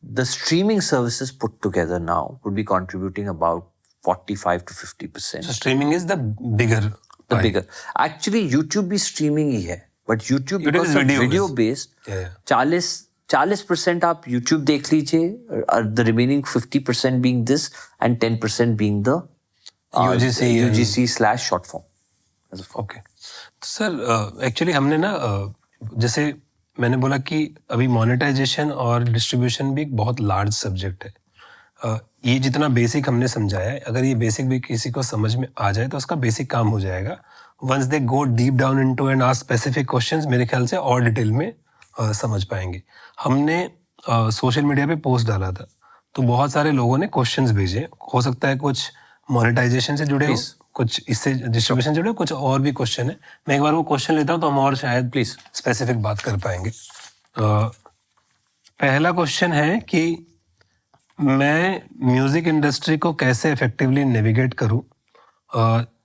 A: The streaming services put together now would be contributing about 45-50%.
B: So streaming is the bigger.
A: The bigger. Actually, YouTube भी streaming ही है, but YouTube because
B: is
A: of video based. 40% आप YouTube देख लीजिए, the remaining 50% being this and 10% being the UGC / short form.
B: Okay. तो sir actually हमने ना जैसे मैंने बोला कि अभी मोनेटाइजेशन और डिस्ट्रीब्यूशन भी एक बहुत लार्ज सब्जेक्ट है. ये जितना बेसिक हमने समझाया है, अगर ये बेसिक भी किसी को समझ में आ जाए तो उसका बेसिक काम हो जाएगा. Once they go deep down into and ask specific questions, मेरे ख्याल से और डिटेल में समझ पाएंगे. हमने सोशल मीडिया पे पोस्ट डाला था तो बहुत सारे लोगों ने क्वेश्चंस भेजे. हो सकता है कुछ मोनेटाइजेशन से जुड़े हो, कुछ इससे डिस्ट्रीब्यूशन से जुड़े, कुछ और भी क्वेश्चन है. मैं एक बार वो क्वेश्चन लेता हूँ तो हम और शायद प्लीज स्पेसिफिक बात कर पाएंगे. पहला क्वेश्चन है कि मैं म्यूजिक इंडस्ट्री को कैसे इफेक्टिवली नेविगेट करूँ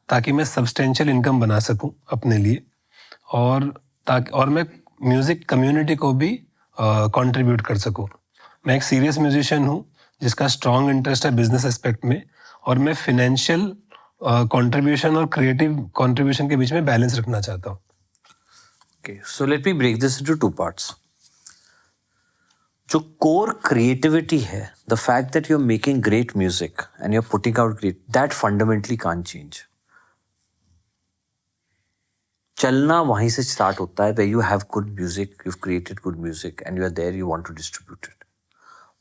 B: ताकि मैं सब्सटेंशियल इनकम बना सकूँ अपने लिए, और मैं म्यूजिक कम्युनिटी को भी कंट्रीब्यूट कर सकूँ. मैं एक सीरियस म्यूजिशियन हूँ जिसका स्ट्रॉन्ग इंटरेस्ट है बिजनेस एस्पेक्ट में, और मैं फिनेंशियल कंट्रीब्यूशन और क्रिएटिव कंट्रीब्यूशन के बीच में बैलेंस रखना चाहता हूँ.
A: Okay, so let me break this into two parts. जो core creativity है, the fact that you're making great music and you're putting out great, that fundamentally can't change. चलना वहीं से start होता है, where you have good music, you've created good music and you're there, you want to distribute it.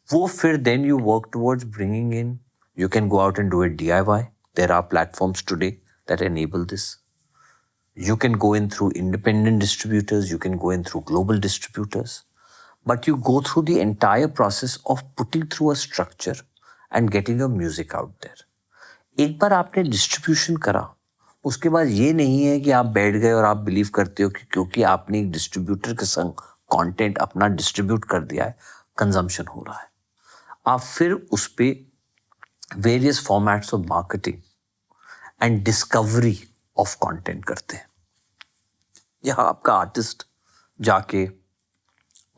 A: वो फिर then you work towards bringing in, you can go out and do it DIY. There are platforms today that enable this. You can go in through independent distributors, you can go in through global distributors, but you go through the entire process of putting through a structure and getting your music out there. एक बार आपने distribution करा, उसके बाद ये नहीं है कि आप बैठ गए और आप बिलीव करते हो कि क्योंकि आपने एक डिस्ट्रीब्यूटर के संग कंटेंट अपना डिस्ट्रीब्यूट कर दिया है, कंजम्पशन हो रहा है. आप फिर उस पे various formats of marketing and discovery of content करते हैं. यहाँ आपका आर्टिस्ट जाके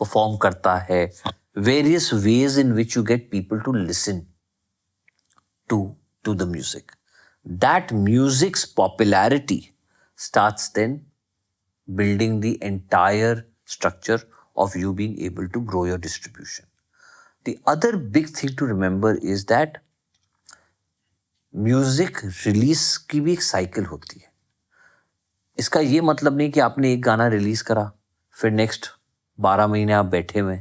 A: परफॉर्म करता है, various ways in which you get people to listen to the music. That music's popularity starts then building the entire structure of you being able to grow your distribution. The other big thing to remember is that music release की भी एक cycle होती है. इसका ये मतलब नहीं कि आपने एक गाना रिलीज करा फिर नेक्स्ट 12 महीने आप बैठे हुए.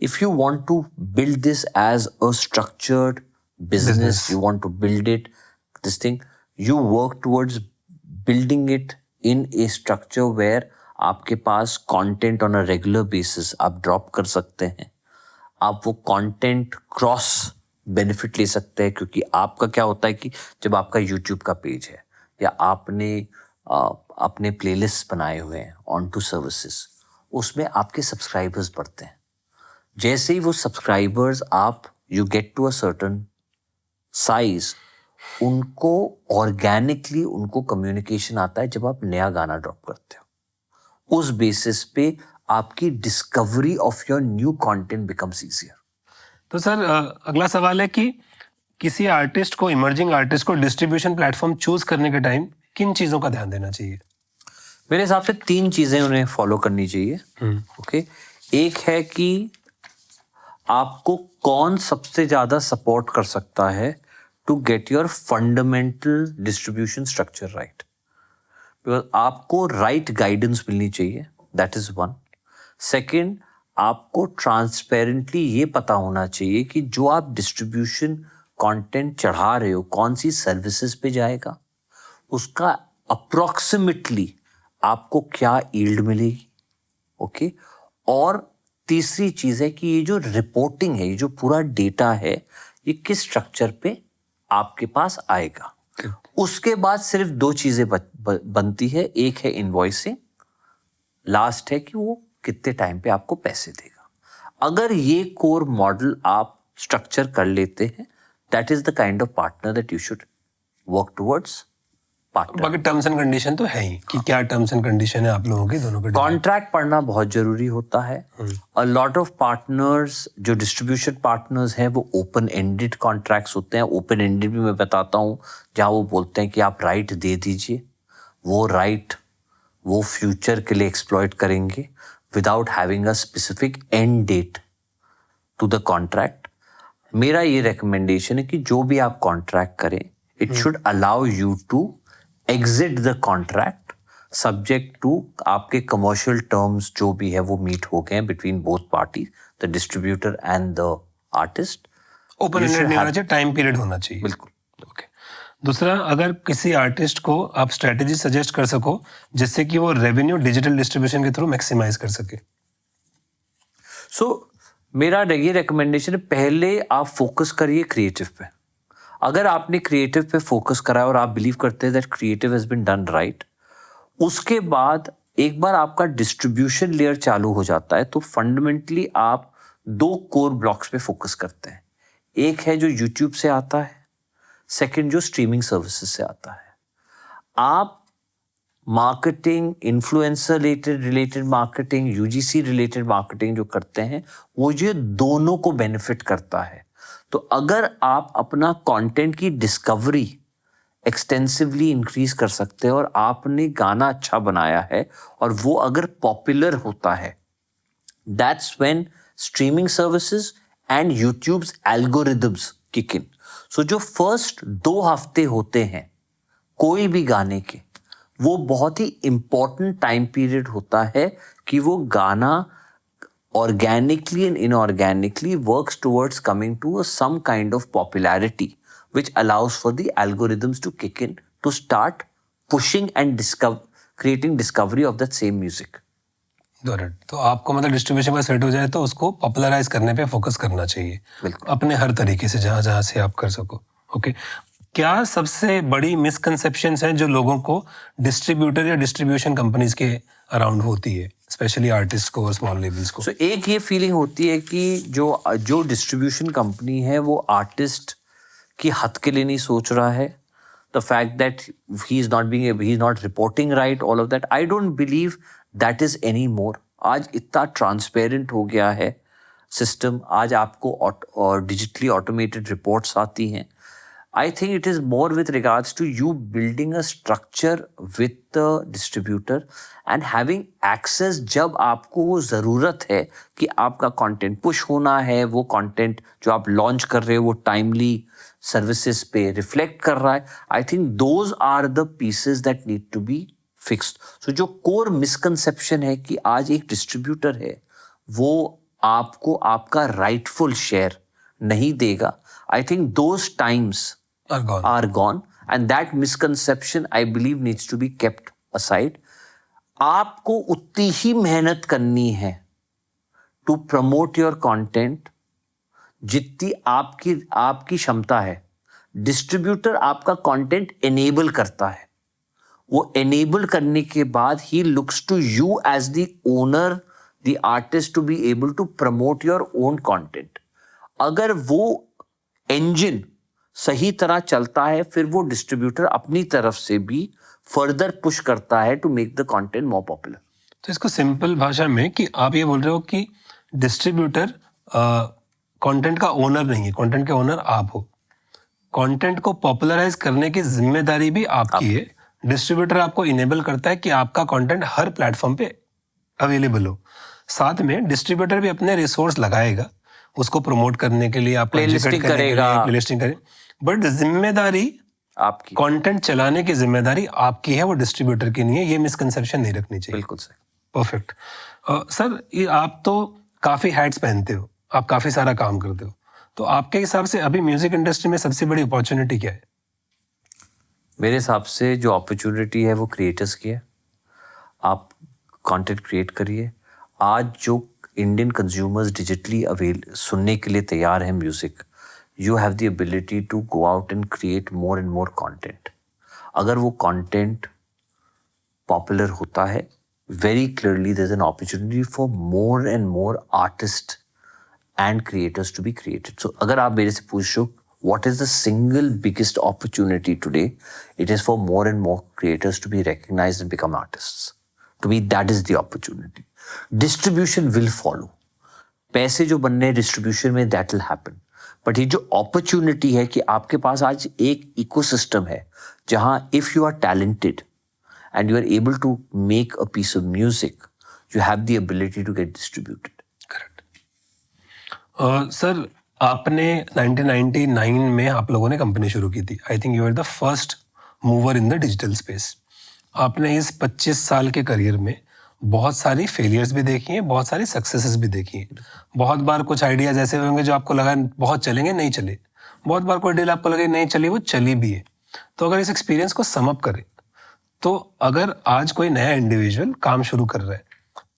A: If you want to build this as a structured business, you want to build it this thing, you work towards building it in a structure where आपके पास content on a regular basis आप drop कर सकते हैं. आप वो content cross benefit ले सकते हैं, क्योंकि आपका क्या होता है कि जब आपका यूट्यूब का पेज है या आपने अपने प्लेलिस्ट बनाए हुए हैं ऑन टू सर्विसेज, उसमें आपके सब्सक्राइबर्स बढ़ते हैं. जैसे ही वो सब्सक्राइबर्स आप you get to a certain size, उनको ऑर्गेनिकली उनको कम्युनिकेशन आता है जब आप नया गाना ड्रॉप करते हो. उस बेसिस पे आपकी discovery of your new content becomes easier.
B: तो सर अगला सवाल है कि किसी आर्टिस्ट को, इमर्जिंग आर्टिस्ट को डिस्ट्रीब्यूशन प्लेटफॉर्म चूज करने के टाइम किन चीज़ों का ध्यान देना चाहिए?
A: मेरे हिसाब से 3 चीज़ें उन्हें फॉलो करनी चाहिए. ओके, एक है कि आपको कौन सबसे ज़्यादा सपोर्ट कर सकता है to get your fundamental distribution structure right. Because आपको राइट गाइडेंस मिलनी चाहिए, दैट इज़ वन. सेकेंड, आपको ट्रांसपेरेंटली ये पता होना चाहिए कि जो आप डिस्ट्रीब्यूशन कंटेंट चढ़ा रहे हो कौन सी सर्विसेज पे जाएगा, उसका अप्रॉक्सीमेटली आपको क्या यील्ड मिलेगी. ओके, और तीसरी चीज़ है कि ये जो रिपोर्टिंग है, ये जो पूरा डेटा है, ये किस स्ट्रक्चर पे आपके पास आएगा. उसके बाद सिर्फ दो चीजें बनती है, एक है इनवॉइसिंग, लास्ट है कि वो कितने टाइम पे आपको पैसे देगा। अगर ये कोर मॉडल आप स्ट्रक्चर कर लेते हैं, that is the kind of partner that you should work towards.
B: बाकी टर्म्स एंड कंडीशन तो है ही कि क्या टर्म्स एंड कंडीशन है आप लोगों के दोनों के।
A: कॉन्ट्रैक्ट पढ़ना बहुत जरूरी होता है। अ लॉट ऑफ पार्टनर्स, जो डिस्ट्रीब्यूशन पार्टनर्स हैं, वो ओपन एंडेड कॉन्ट्रैक्ट्स होते हैं। ओपन एंडेड भी मैं बताता हूँ, जहाँ वो बोलते हैं कि आप राइट दे दीजिए, वो राइट वो फ्यूचर के लिए एक्सप्लॉइट करेंगे without having a specific end date to the contract. मेरा ये रिकमेंडेशन है कि जो भी आप कॉन्ट्रैक्ट करें, it should allow you to exit the contract subject to आपके commercial terms जो भी है वो meet हो गए between both parties, the distributor and the artist.
B: Open ended नहीं होना चाहिए, टाइम पीरियड होना चाहिए।
A: बिल्कुल।
B: ओके। दूसरा, अगर किसी आर्टिस्ट को आप स्ट्रेटेजी सजेस्ट कर सको जिससे कि वो रेवेन्यू डिजिटल डिस्ट्रीब्यूशन के थ्रू मैक्सिमाइज कर सके।
A: मेरा ये रिकमेंडेशन है, पहले आप फोकस करिए क्रिएटिव पे। अगर आपने क्रिएटिव पे फोकस करा और आप बिलीव करते हैं that creative has been done right, उसके बाद एक बार आपका डिस्ट्रीब्यूशन लेयर चालू हो जाता है तो फंडामेंटली आप दो कोर ब्लॉक्स पे फोकस करते हैं। एक है जो यूट्यूब से आता है, सेकंड जो स्ट्रीमिंग सर्विसेज से आता है। आप marketing, influencer related marketing, UGC related marketing जो करते हैं, वो ये दोनों को बेनिफिट करता है। तो अगर आप अपना कंटेंट की डिस्कवरी एक्सटेंसिवली इंक्रीज कर सकते हैं और आपने गाना अच्छा बनाया है और वो अगर पॉपुलर होता है, that's when streaming services and YouTube's algorithms kick in. So जो फर्स्ट 2 हफ्ते होते हैं कोई भी गाने के, वो बहुत ही इंपॉर्टेंट टाइम पीरियड होता है कि वो गाना organically and inorganically works towards coming to some kind of popularity, which allows for the algorithms to kick in to start pushing and creating discovery of that same music.
B: तो आपको मतलब distribution पर set हो जाए तो उसको popularise करने पे फोकस करना चाहिए, अपने हर तरीके से जहां जहां से आप कर सको। ओके। क्या सबसे बड़ी मिसकंसेप्शंस हैं जो लोगों को डिस्ट्रीब्यूटर या डिस्ट्रीब्यूशन कंपनीज के अराउंड होती है, स्पेशली आर्टिस्ट को और स्मॉल लेबल्स को?
A: एक ये फीलिंग होती है कि जो डिस्ट्रीब्यूशन कंपनी है वो आर्टिस्ट की हद के लिए नहीं सोच रहा है। The fact that he is not reporting right, all of that, I don't believe that is any more. आज इतना ट्रांसपेरेंट हो गया है सिस्टम, आज आपको डिजिटली ऑटोमेटेड रिपोर्ट्स आती हैं। I think it is more with regards to you building a structure with the distributor and having access जब आपको वो ज़रूरत है कि आपका content push होना है, वो content जो आप launch कर रहे हो वो timely services पे reflect कर रहा है। I think those are the pieces that need to be fixed. So जो core misconception है कि आज एक distributor है वो आपको आपका rightful share नहीं देगा, I think those times are gone and that misconception I believe needs to be kept aside. आपको उतनी ही मेहनत करनी है to promote your content जितनी आपकी क्षमता है। डिस्ट्रीब्यूटर आपका कंटेंट enable करता है, वो enable करने के बाद he looks to you as the owner, the artist to be able to promote your own content. अगर वो engine सही तरह चलता है, फिर वो डिस्ट्रीब्यूटर अपनी तरफ से भी फर्दर पुश करता है to make the content more popular.
B: तो इसको सिंपल भाषा में कि आप ये बोल रहे हो कि डिस्ट्रीब्यूटर कंटेंट का ओनर नहीं है, कंटेंट के ओनर आप हो। कंटेंट को पॉपुलराइज करने की जिम्मेदारी भी आपकी है। डिस्ट्रीब्यूटर आपको इनेबल करता है कि आपका कंटेंट हर प्लेटफॉर्म पे अवेलेबल हो। साथ में डिस्ट्रीब्यूटर भी अपने रिसोर्स लगाएगा उसको प्रमोट करने के लिए, आप
A: प्लेलिस्टिंग करेगा,
B: प्लेलिस्टिंग करें, बट जिम्मेदारी
A: आपकी,
B: कंटेंट चलाने की जिम्मेदारी आपकी है, वो डिस्ट्रीब्यूटर की नहीं है। ये मिसकंसेप्शन नहीं रखनी चाहिए।
A: बिल्कुल सही,
B: परफेक्ट। सर, ये आप तो काफी हैट्स पहनते हो, आप काफी सारा काम करते हो, तो आपके हिसाब से अभी म्यूजिक इंडस्ट्री में सबसे बड़ी अपॉर्चुनिटी क्या है?
A: मेरे हिसाब से जो अपॉर्चुनिटी है वो क्रिएटर्स की है। आप कंटेंट क्रिएट करिए। आज जो इंडियन कंज्यूमर्स डिजिटली सुनने के लिए तैयार हैं music, you have the ability to go out and create more and more content. अगर वो content popular होता है, very clearly there's an opportunity for more and more artists and creators to be created. So अगर आप मेरे से पूछो what is the single biggest opportunity today, it is for more and more creators to be recognized and become artists. To me, that is the opportunity. Distribution will follow. पैसे जो बनने हैं distribution में, that will happen. बट ये जो opportunity है कि आपके पास आज एक इकोसिस्टम है जहां if you are talented and you are able to make a piece of music, you have the ability to get distributed.
B: Correct. Sir आपने 1999 में आप लोगों ने कंपनी शुरू की थी. I think you are the first mover in the digital space. आपने इस 25 साल के करियर में बहुत सारी फेलियर्स भी देखी हैं, बहुत सारी सक्सेसेस भी देखी हैं. बहुत बार कुछ आइडियाज ऐसे होंगे जो आपको लगा बहुत चलेंगे, नहीं चले. बहुत बार कोई डील आपको लगे नहीं चली, वो चली भी है. तो अगर इस एक्सपीरियंस को सम अप करें, तो अगर आज कोई नया इंडिविजुअल काम शुरू कर रहा है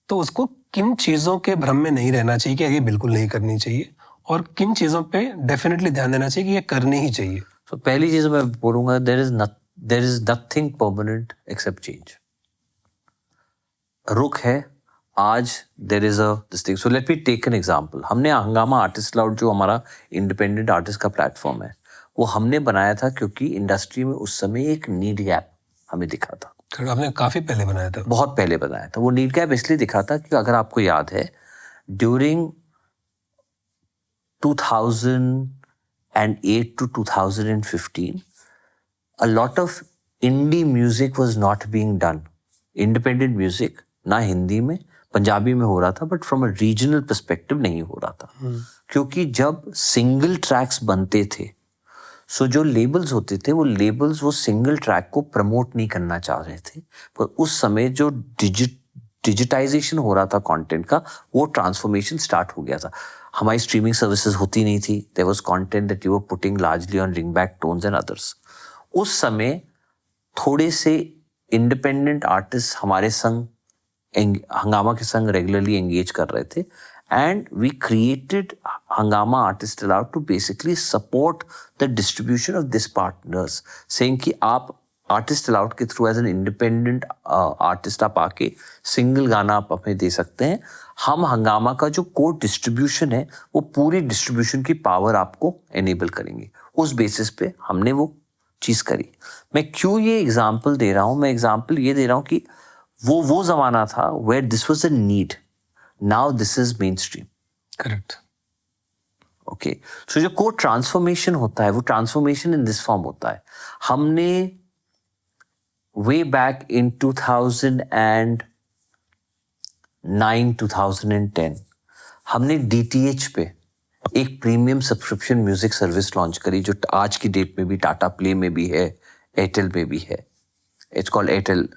B: तो उसको किन चीज़ों के भ्रम में नहीं रहना चाहिए कि ये बिल्कुल नहीं करनी चाहिए, और किन चीज़ों पे डेफिनेटली ध्यान देना चाहिए कि ये करनी ही चाहिए?
A: तो पहली चीज मैं बोलूंगा, there is nothing permanent except change. रुख है आज, there is a this thing. So let me take an example. हमने हंगामा आर्टिस्ट क्लाउड जो हमारा इंडिपेंडेंट आर्टिस्ट का प्लेटफॉर्म है, वो हमने बनाया था क्योंकि इंडस्ट्री में उस समय एक नीड गैप हमें दिखा था.
B: आपने काफी पहले बनाया था?
A: बहुत पहले बनाया था. वो नीड गैप इसलिए दिखा था कि अगर आपको याद है, during 2008 to 2015 a lot of indie music was not being done. Independent music ना हिंदी में, पंजाबी में हो रहा था, but from a regional perspective नहीं हो रहा था. क्योंकि जब सिंगल ट्रैक्स बनते थे, सो जो लेबल्स होते थे वो लेबल्स वो सिंगल ट्रैक को प्रमोट नहीं करना चाह रहे थे. पर उस समय जो डिजिटाइजेशन हो रहा था कंटेंट का, वो ट्रांसफॉर्मेशन स्टार्ट हो गया था. हमारी स्ट्रीमिंग सर्विसेज होती नहीं थी. There was content that you were putting largely on ringback tones and others. उस समय थोड़े से इंडिपेंडेंट आर्टिस्ट हमारे संग, हंगामा के संग रेगुलरली एंगेज कर रहे थे. And we created Hangama Artist Allowed to basically support the distribution of this partners, saying कि आप Artist Allowed के through as an independent artist आप आके single गाना आप हमें दे सकते हैं. हम हंगामा का जो core distribution है वो पूरी distribution की power आपको enable करेंगे. उस basis पे हमने वो चीज़ करी. मैं क्यों ये example दे रहा हूँ? मैं example ये दे रहा हूँ कि वो ज़माना था where this was a need. Now this is mainstream.
B: Correct.
A: Okay. So जो कोड ट्रांसफॉर्मेशन होता है, वो ट्रांसफॉर्मेशन इन दिस फॉर्म होता है. हमने way back in 2009-2010 हमने DTH पे एक premium subscription music service launch करी, जो आज की डेट में भी टाटा प्ले में भी है, एयरटेल में भी है. It's called Airtel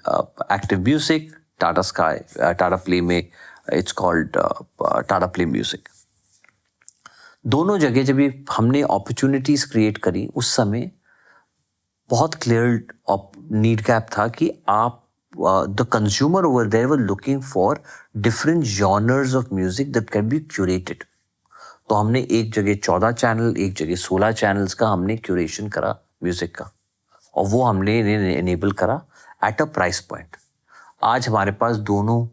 A: Active Music. Tata Sky, Tata Play में it's called Tata Play music. दोनों जगह जब भी हमने अपॉर्चुनिटीज क्रिएट करी, उस समय बहुत क्लियर नीड गैप था कि आप the consumer over there were looking for different genres of music that can be curated. तो हमने एक जगह 14 चैनल, एक जगह 16 चैनल्स का हमने क्यूरेशन करा म्यूजिक का, और वो हमने एनेबल करा एट अ प्राइस पॉइंट. आज हमारे पास दोनों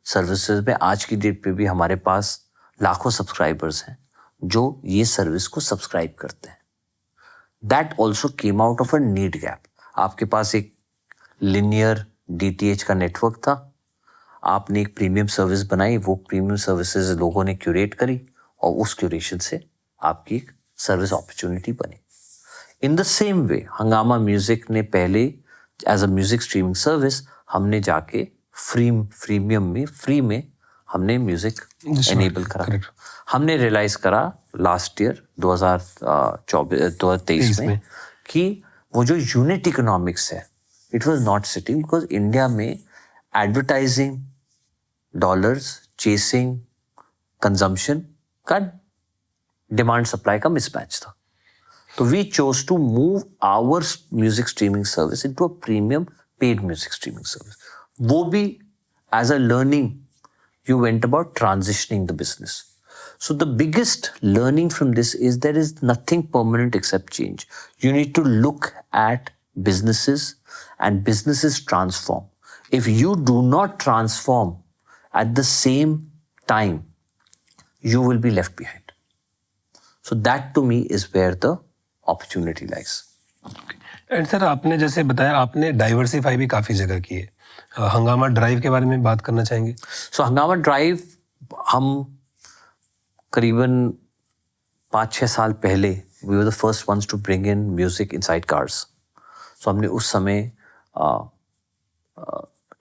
A: सर्विसेज में, आज की डेट पे भी हमारे पास लाखों सब्सक्राइबर्स हैं जो ये सर्विस को सब्सक्राइब करते हैं. That also came out of a need gap. आपके पास एक लिनियर DTH का नेटवर्क था, आपने एक प्रीमियम सर्विस बनाई, वो प्रीमियम सर्विसेज लोगों ने क्यूरेट करी, और उस क्यूरेशन से आपकी एक सर्विस अपॉर्चुनिटी बनी. इन द सेम वे हंगामा म्यूजिक ने पहले as a music streaming service हमने जाके फ्रीमियम में, फ्री में हमने म्यूजिक एनेबल करा. हमने रियलाइज करा लास्ट ईयर 2023 में कि वो जो यूनिट इकोनॉमिक्स है, it was not sitting, because India में एडवर्टाइजिंग डॉलर्स चेसिंग कंजम्पशन का डिमांड सप्लाई का मिसमैच था. तो we chose to move our music streaming service into a premium paid music streaming service. वो भी as a learning you went about transitioning the business. So the biggest learning from this is there is nothing permanent except change. You need to look at businesses, and businesses transform. If you do not transform at the same time, you will be left behind. So that to me is where the opportunity lies.
B: And sir, आपने जैसे बताया आपने diversify भी काफ़ी जगह की है. हंगामा ड्राइव के बारे में बात करना चाहेंगे?
A: सो हंगामा ड्राइव हम करीबन 5-6 साल पहले we were the first ones to bring in music inside cars. So हमने उस समय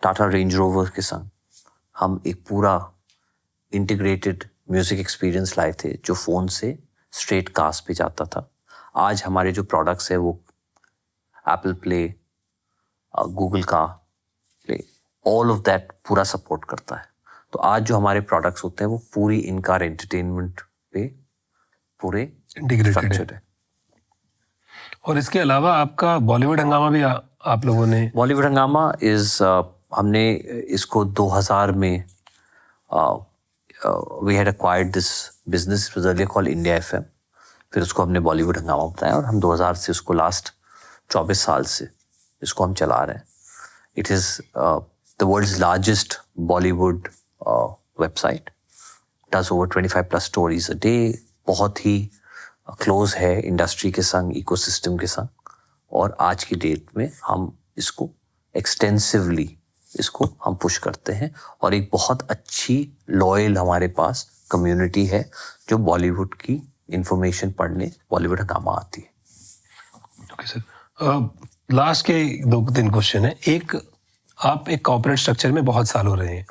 A: टाटा रेंज रोवर के संग हम एक पूरा इंटीग्रेटेड म्यूजिक एक्सपीरियंस लाए थे जो फ़ोन से स्ट्रेट कार्स पे जाता था. आज हमारे जो प्रोडक्ट्स है वो एप्पल प्ले, गूगल का प्ले, ऑल ऑफ दैट पूरा सपोर्ट करता है. तो आज जो हमारे प्रोडक्ट्स होते हैं वो पूरी इन कार एंटरटेनमेंट पे पूरे
B: इंटीग्रेटेड है. और इसके अलावा आपका बॉलीवुड हंगामा भी आप लोगों ने.
A: बॉलीवुड हंगामा इज हमने इसको 2000 में we had acquired this business, it was earlier called India FM. फिर उसको हमने बॉलीवुड हंगामा बताया और हम 2000 से उसको लास्ट 24 साल से इसको हम चला रहे हैं. It is the world's largest Bollywood website, does over 25+ stories a day. बहुत ही क्लोज है इंडस्ट्री के संग, इकोसिस्टम के संग. और आज की डेट में हम इसको एक्सटेंसिवली इसको हम पुश करते हैं और एक बहुत अच्छी लॉयल हमारे पास कम्युनिटी है जो बॉलीवुड की इंफॉर्मेशन पढ़ने बॉलीवुड हंगामा आती है.
B: ओके सर, लास्ट के 2-3 क्वेश्चन है. एक, आप एक कॉर्पोरेट स्ट्रक्चर में बहुत साल हो रहे हैं,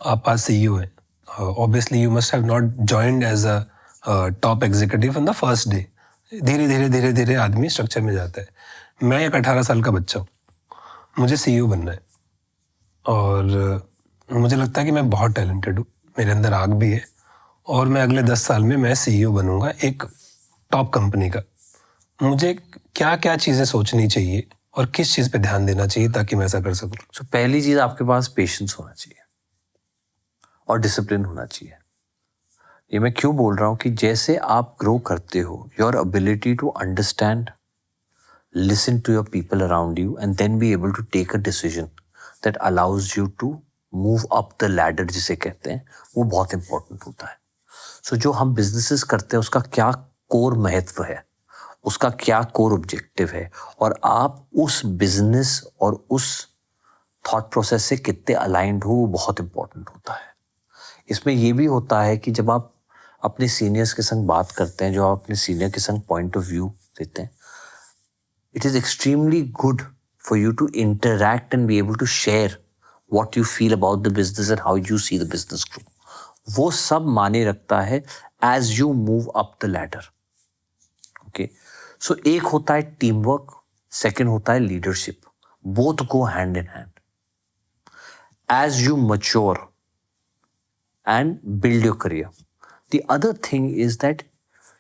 B: आप आज CEO हैं. Obviously you must have not joined as a top executive on the first day. धीरे धीरे आदमी स्ट्रक्चर में जाता है. मैं एक 18 साल का बच्चा हूँ, मुझे CEO बनना है और मुझे लगता है कि मैं बहुत टैलेंटेड हूँ, मेरे अंदर आग भी है और मैं अगले 10 साल में मैं CEO बनूंगा एक टॉप कंपनी का. मुझे क्या क्या चीज़ें सोचनी चाहिए और किस चीज़ पे ध्यान देना चाहिए ताकि मैं ऐसा कर सकूं?
A: So, पहली चीज़ आपके पास पेशेंस होना चाहिए और डिसिप्लिन होना चाहिए. ये मैं क्यों बोल रहा हूँ कि जैसे आप ग्रो करते हो, your ability to understand, listen to your people around you and then be able to take a decision that allows you to move up the ladder जिसे कहते हैं, वो बहुत इंपॉर्टेंट होता है. सो जो हम बिजनेसेस करते हैं उसका क्या कोर महत्व है, उसका क्या कोर ऑब्जेक्टिव है और आप उस बिजनेस और उस थॉट प्रोसेस से कितने अलाइंड हो, वो बहुत इंपॉर्टेंट होता है. इसमें ये भी होता है कि जब आप अपने सीनियर्स के संग बात करते हैं, जो आप अपने सीनियर के संग पॉइंट ऑफ व्यू देते हैं, it is extremely good for you to interact and be able to share what you feel about the business and how you see the business grow. वो सब माने रखता है as you move up the ladder. Okay. So एक होता है team work, second होता है leadership. Both go hand in hand. As you mature and build your career. The other thing is that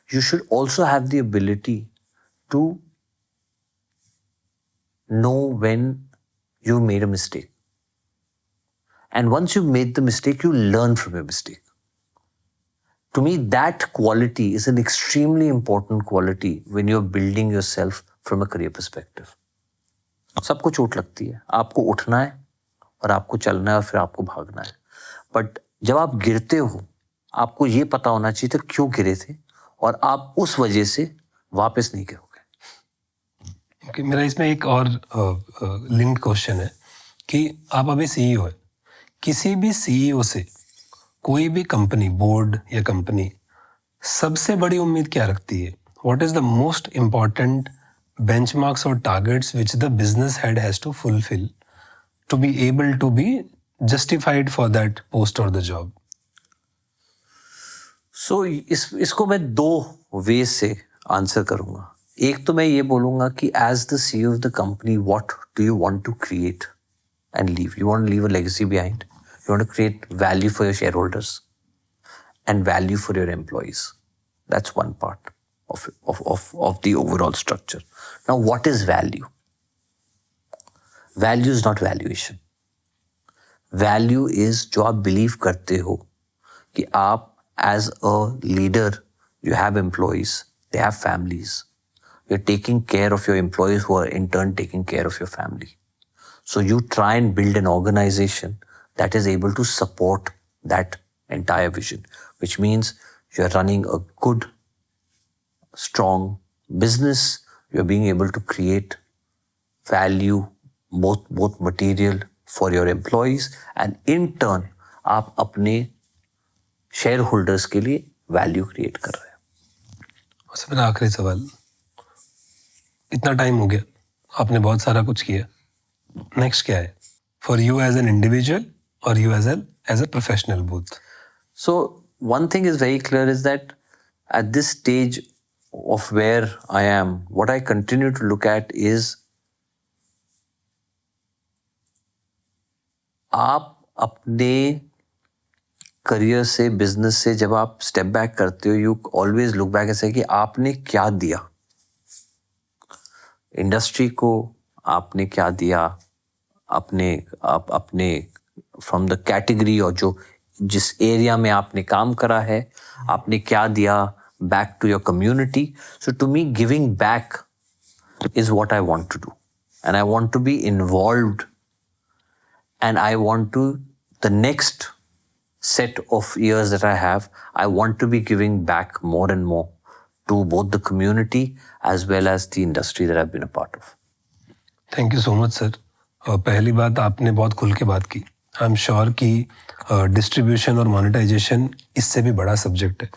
A: you should also have the ability to know when you made a mistake. And once you've made the mistake, you learn from your mistake. To me, that quality is an extremely important quality when you're building yourself from a career perspective. सबको चोट लगती है, आपको उठना है और आपको चलना है और फिर आपको भागना है. बट जब आप गिरते हो, आपको ये पता होना चाहिए था क्यों गिरे थे और आप उस वजह से वापस नहीं गिरोगे.
B: Okay, मेरा इसमें एक और लिंक्ड क्वेश्चन है कि आप अभी CEO है. किसी भी CEO से कोई भी कंपनी, बोर्ड या कंपनी सबसे बड़ी उम्मीद क्या रखती है? What is the most important benchmarks और targets which the business head has to fulfill to be able to be justified for that post और द जॉब?
A: सो इसको मैं 2 वे से आंसर करूंगा. एक तो मैं ये बोलूंगा कि as the CEO of the company, what do you want to create and leave? You want to leave a legacy behind. You want to create value for your shareholders and value for your employees. That's one part of the overall structure. Now, what is value? Value is not valuation. Value is जो आप believe करते हो कि आप as a leader, you have employees, they have families. You're taking care of your employees who are in turn taking care of your family. So you try and build an organization that is able to support that entire vision, which means you're running a good, strong business. You're being able to create value, both material for your employees, and in turn आप अपने share holders के लिए value create कर रहे हैं।
B: अच्छा, मेरा आखिरी सवाल, इतना टाइम हो गया, आपने बहुत सारा कुछ किया, नेक्स्ट क्या है for you as an individual और you as a professional both?
A: So one thing is very clear is that at this stage of where I am, what I continue to look at is आप अपने career से, business से जब आप step back करते हो, you always look back ऐसे कि आपने क्या दिया इंडस्ट्री को, आपने क्या दिया अपने फ्रॉम द कैटेगरी और जो जिस एरिया में आपने काम करा है, आपने क्या दिया back to your community. So to me giving back is what I want to do, and I want to be involved, and I want to, the next set of years that I have, I want to be giving back more and more to both the community as well as the industry that I've been a part of.
B: Thank you so much sir. पहली बात, आपने बहुत खुल के बात की. I am sure कि distribution और मोनेटाइजेशन इससे भी बड़ा सब्जेक्ट है.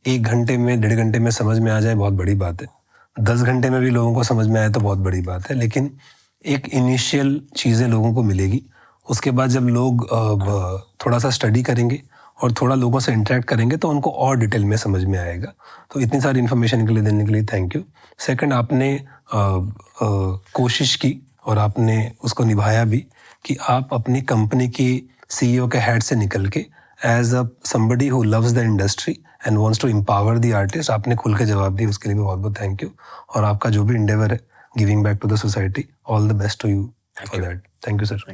B: 1 घंटे में, 1.5 घंटे में समझ में आ जाए बहुत बड़ी बात है. 10 घंटे में भी लोगों को समझ में आए तो बहुत बड़ी बात है. लेकिन एक इनिशियल चीज़ें लोगों को मिलेगी. उसके बाद जब लोग थोड़ा सा स्टडी करेंगे और थोड़ा लोगों से इंटरेक्ट करेंगे तो उनको और डिटेल में समझ में आएगा. तो इतनी सारी इन्फॉर्मेशन के लिए देने के लिए थैंक यू. सेकंड, आपने कोशिश की और आपने उसको निभाया भी कि आप अपनी कंपनी की CEO के हेड से निकल के as a somebody who loves the industry and wants to empower the artist, आपने खुल के जवाब दिया. उसके लिए भी बहुत बहुत थैंक यू. और आपका जो भी इंडेवर है giving back to the society, all the best to you for that. Thank you sir.